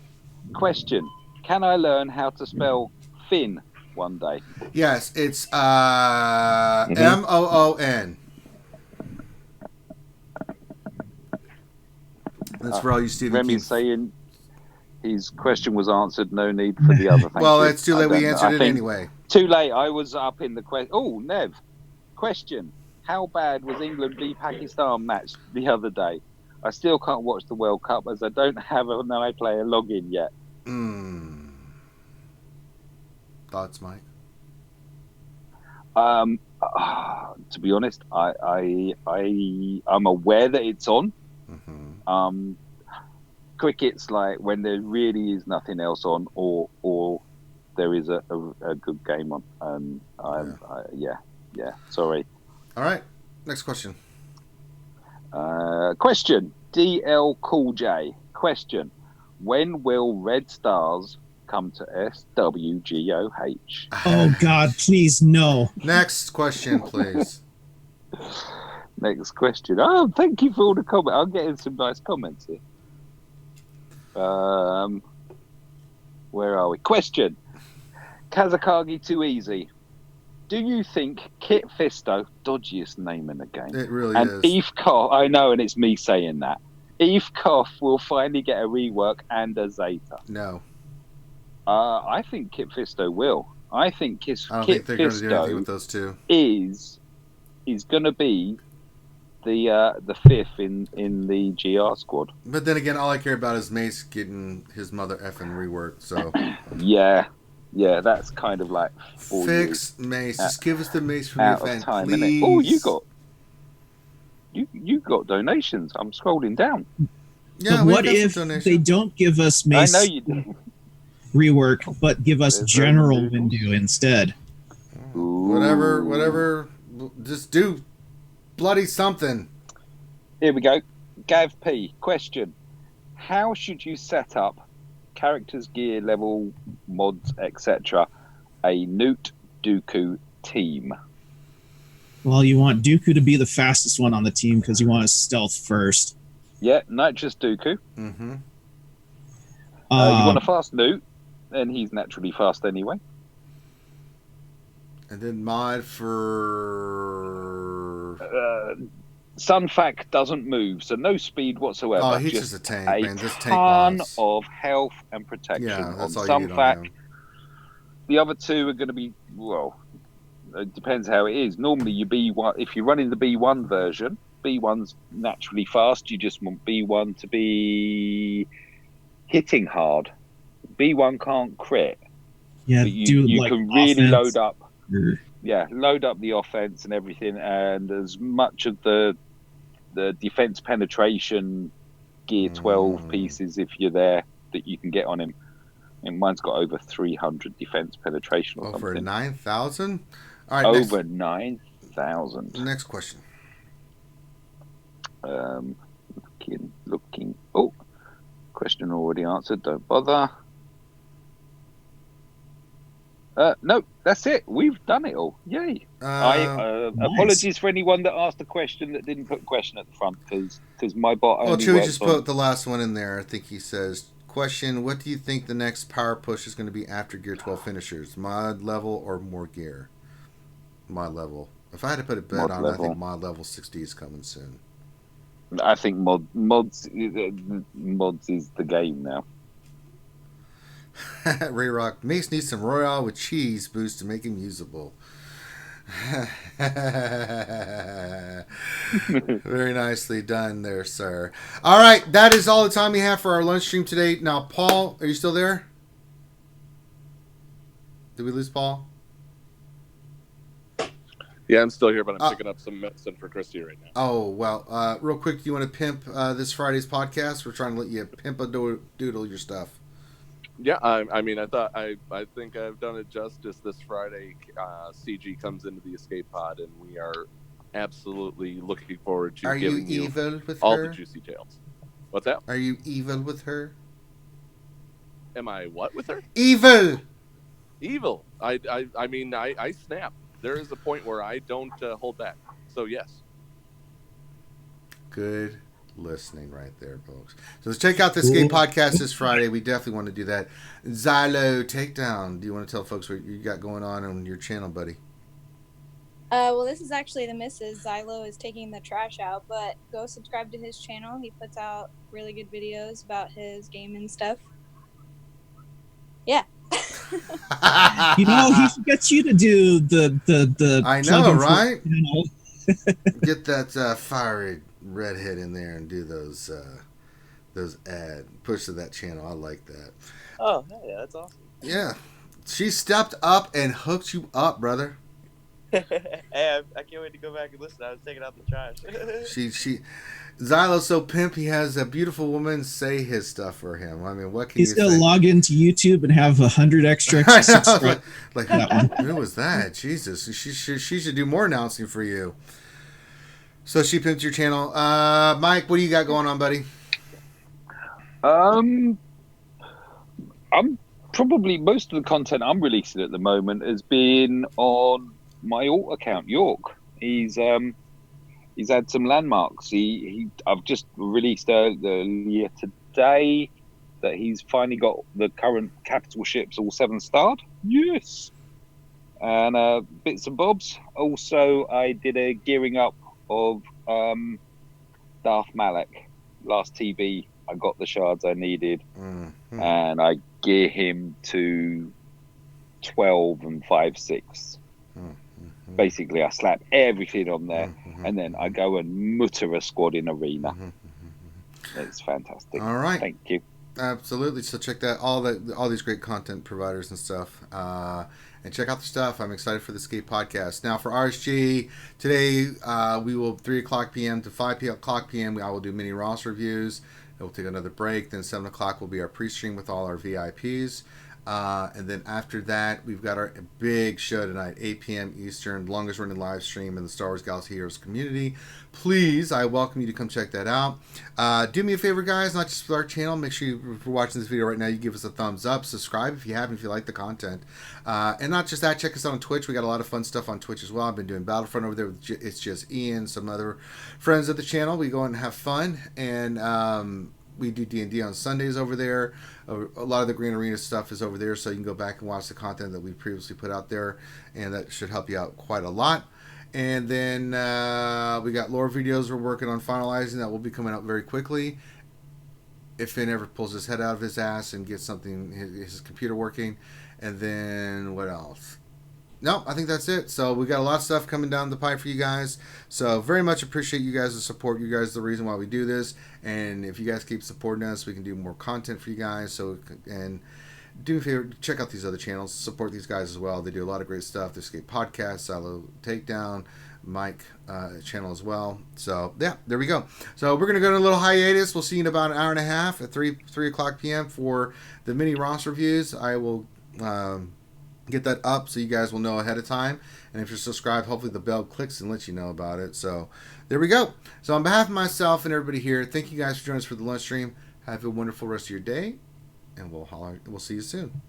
Question: can I learn how to spell Finn one day? Yes, it's Moon. That's for all you Stephen King. Remy's saying his question was answered. No need for the other. Well, it's too late. We answered it anyway. Too late. I was up in the question. Oh, Nev. Question: how bad was England v Pakistan match the other day? I still can't watch the World Cup as I don't have an iPlayer login yet. Thoughts, Mike? To be honest, I'm aware that it's on. Mm-hmm. Cricket's like when there really is nothing else on, or there is a good game on. Sorry. All right. Next question. Question. DL Cool J. Question. When will Red Stars come to SWGOH? Oh, God, please, no. Next question, please. Next question. Oh, thank you for all the comments. I'm getting some nice comments here. Where are we? Question. Kazakagi Too Easy. Do you think Kit Fisto, dodgiest name in the game, It really and is. Eve Koff, I know, and it's me saying that, Eve Koff will finally get a rework and a Zeta? No. I think Kit Fisto will. I think Kit think they're going to do anything Fisto with those two. is going to be the fifth in the GR squad. But then again, all I care about is Mace getting his mother effing reworked. So yeah, that's kind of like fix Mace. Just give us the Mace from the out of event, time, please. Oh, you got donations. I'm scrolling down. Yeah, but what if they don't give us Mace I know you do. rework, but give us general window instead? Whatever. Just do bloody something. Here we go. Gav P. Question. How should you set up characters, gear, level, mods, etc. a Newt Dooku team? Well, you want Dooku to be the fastest one on the team because you want to stealth first. Yeah, not just Dooku. Mm-hmm. You want a fast Newt, and he's naturally fast anyway. And then mod for... Sunfac doesn't move, so no speed whatsoever. Oh, he's just a tank, man. Just tank ton boss. of health and protection Yeah, that's on all you get on Sunfac. him. The other two are going to be, well, it depends how it is. Normally, you B1, if you're running the B1 version, B1's naturally fast. You just want B1 to be hitting hard. B1 can't crit. Yeah, but you can really load up. Yeah, load up the offense and everything, and as much of the defense penetration gear 12 pieces, if you're there, that you can get on him. And mine's got over 300 defense penetration or something. Over 9,000? All right, over 9,000. Next question. Looking. Oh, question already answered. Don't bother. No, that's it. We've done it all. Yay! Nice. Apologies for anyone that asked a question that didn't put question at the front because my bot only. Well, Chewie works just on... put the last one in there. I think he says, question, what do you think the next power push is going to be after Gear 12 finishers? Mod level or more gear? Mod level. If I had to put a bet on it, I think mod level 60 is coming soon. I think mods is the game now. Ray Rock, Mace needs some Royale with cheese boost to make him usable. Very nicely done there, sir. All right, that is all the time we have for our lunch stream today. Now, Paul, are you still there? Did we lose Paul? Yeah, I'm still here, but I'm picking up some medicine for Christy right now. Oh, well, real quick, do you want to pimp this Friday's podcast? We're trying to let you pimp a doodle your stuff. Yeah, I mean, I think I've done it justice. This Friday, CG comes into the escape pod, and we are absolutely looking forward to giving you all the juicy tales. What's that? Are you evil with her? Am I what with her? Evil! Evil. I mean, I snap. There is a point where I don't hold back. So, yes. Good listening right there, folks. So let's check out the Skate podcast this Friday. We definitely want to do that. Xylo Takedown. Do you want to tell folks what you got going on your channel, buddy? Well, this is actually the missus. Xylo is taking the trash out, but go subscribe to his channel. He puts out really good videos about his game and stuff. Yeah. You know, he forgets you to do the I know, right? Get that fiery redhead in there and do those push to that channel. I like that. Oh, yeah, that's awesome. Yeah. She stepped up and hooked you up, brother. Hey, I can't wait to go back and listen. I was taking out the trash. Xylo's so pimp, he has a beautiful woman say his stuff for him. I mean, what can He's you gonna say? log into YouTube and have 100 extra subscribers. like who was that? Jesus, she should do more announcing for you. So she pimped your channel. Mike, what do you got going on, buddy? I'm probably most of the content I'm releasing at the moment has been on my alt account, York. He's had some landmarks. I've just released earlier today that he's finally got the current capital ships all 7-starred. Yes. And bits and bobs. Also, I did a gearing up of Darth Malak. Last TV, I got the shards I needed, and I gear him to 12 and 5/6. Basically, I slap everything on there, and then I go and mutter a squad in arena. It's fantastic. All right, thank you. Absolutely. So check that all these great content providers and stuff, and check out the stuff. I'm excited for the Skate podcast. Now for RSG today, we will 3:00 p.m. to 5:00 p.m. I will do mini Ross reviews. We'll take another break. Then 7 o'clock will be our pre-stream with all our VIPs. And then after that, we've got our big show tonight, 8 p.m. Eastern, longest running live stream in the Star Wars Galaxy Heroes community. Please, I welcome you to come check that out. Do me a favor, guys, not just for our channel. Make sure if you're watching this video right now, you give us a thumbs up. Subscribe if you haven't, if you like the content. And not just that, check us out on Twitch. We got a lot of fun stuff on Twitch as well. I've been doing Battlefront over there with It's Just Ian, some other friends of the channel. We go and have fun, and we do D&D on Sundays over there. A lot of the Green Arena stuff is over there, so you can go back and watch the content that we previously put out there, and that should help you out quite a lot. And then we got lore videos we're working on finalizing that will be coming out very quickly. If Finn ever pulls his head out of his ass and gets something, his computer working. And then what else? No, I think that's it. So we got a lot of stuff coming down the pipe for you guys. So very much appreciate you guys' support. You guys are the reason why we do this. And if you guys keep supporting us, we can do more content for you guys. So, and do me a favor, check out these other channels. Support these guys as well. They do a lot of great stuff. The Skate Podcast, Xylo Takedown, Mike channel as well. So yeah, there we go. So we're gonna go on a little hiatus. We'll see you in about an hour and a half at 3 o'clock p.m. for the mini Ross reviews. I will get that up so you guys will know ahead of time, and if you're subscribed, hopefully the bell clicks and lets you know about it. So there we go. So on behalf of myself and everybody here, thank you guys for joining us for the lunch stream. Have a wonderful rest of your day, and we'll see you soon.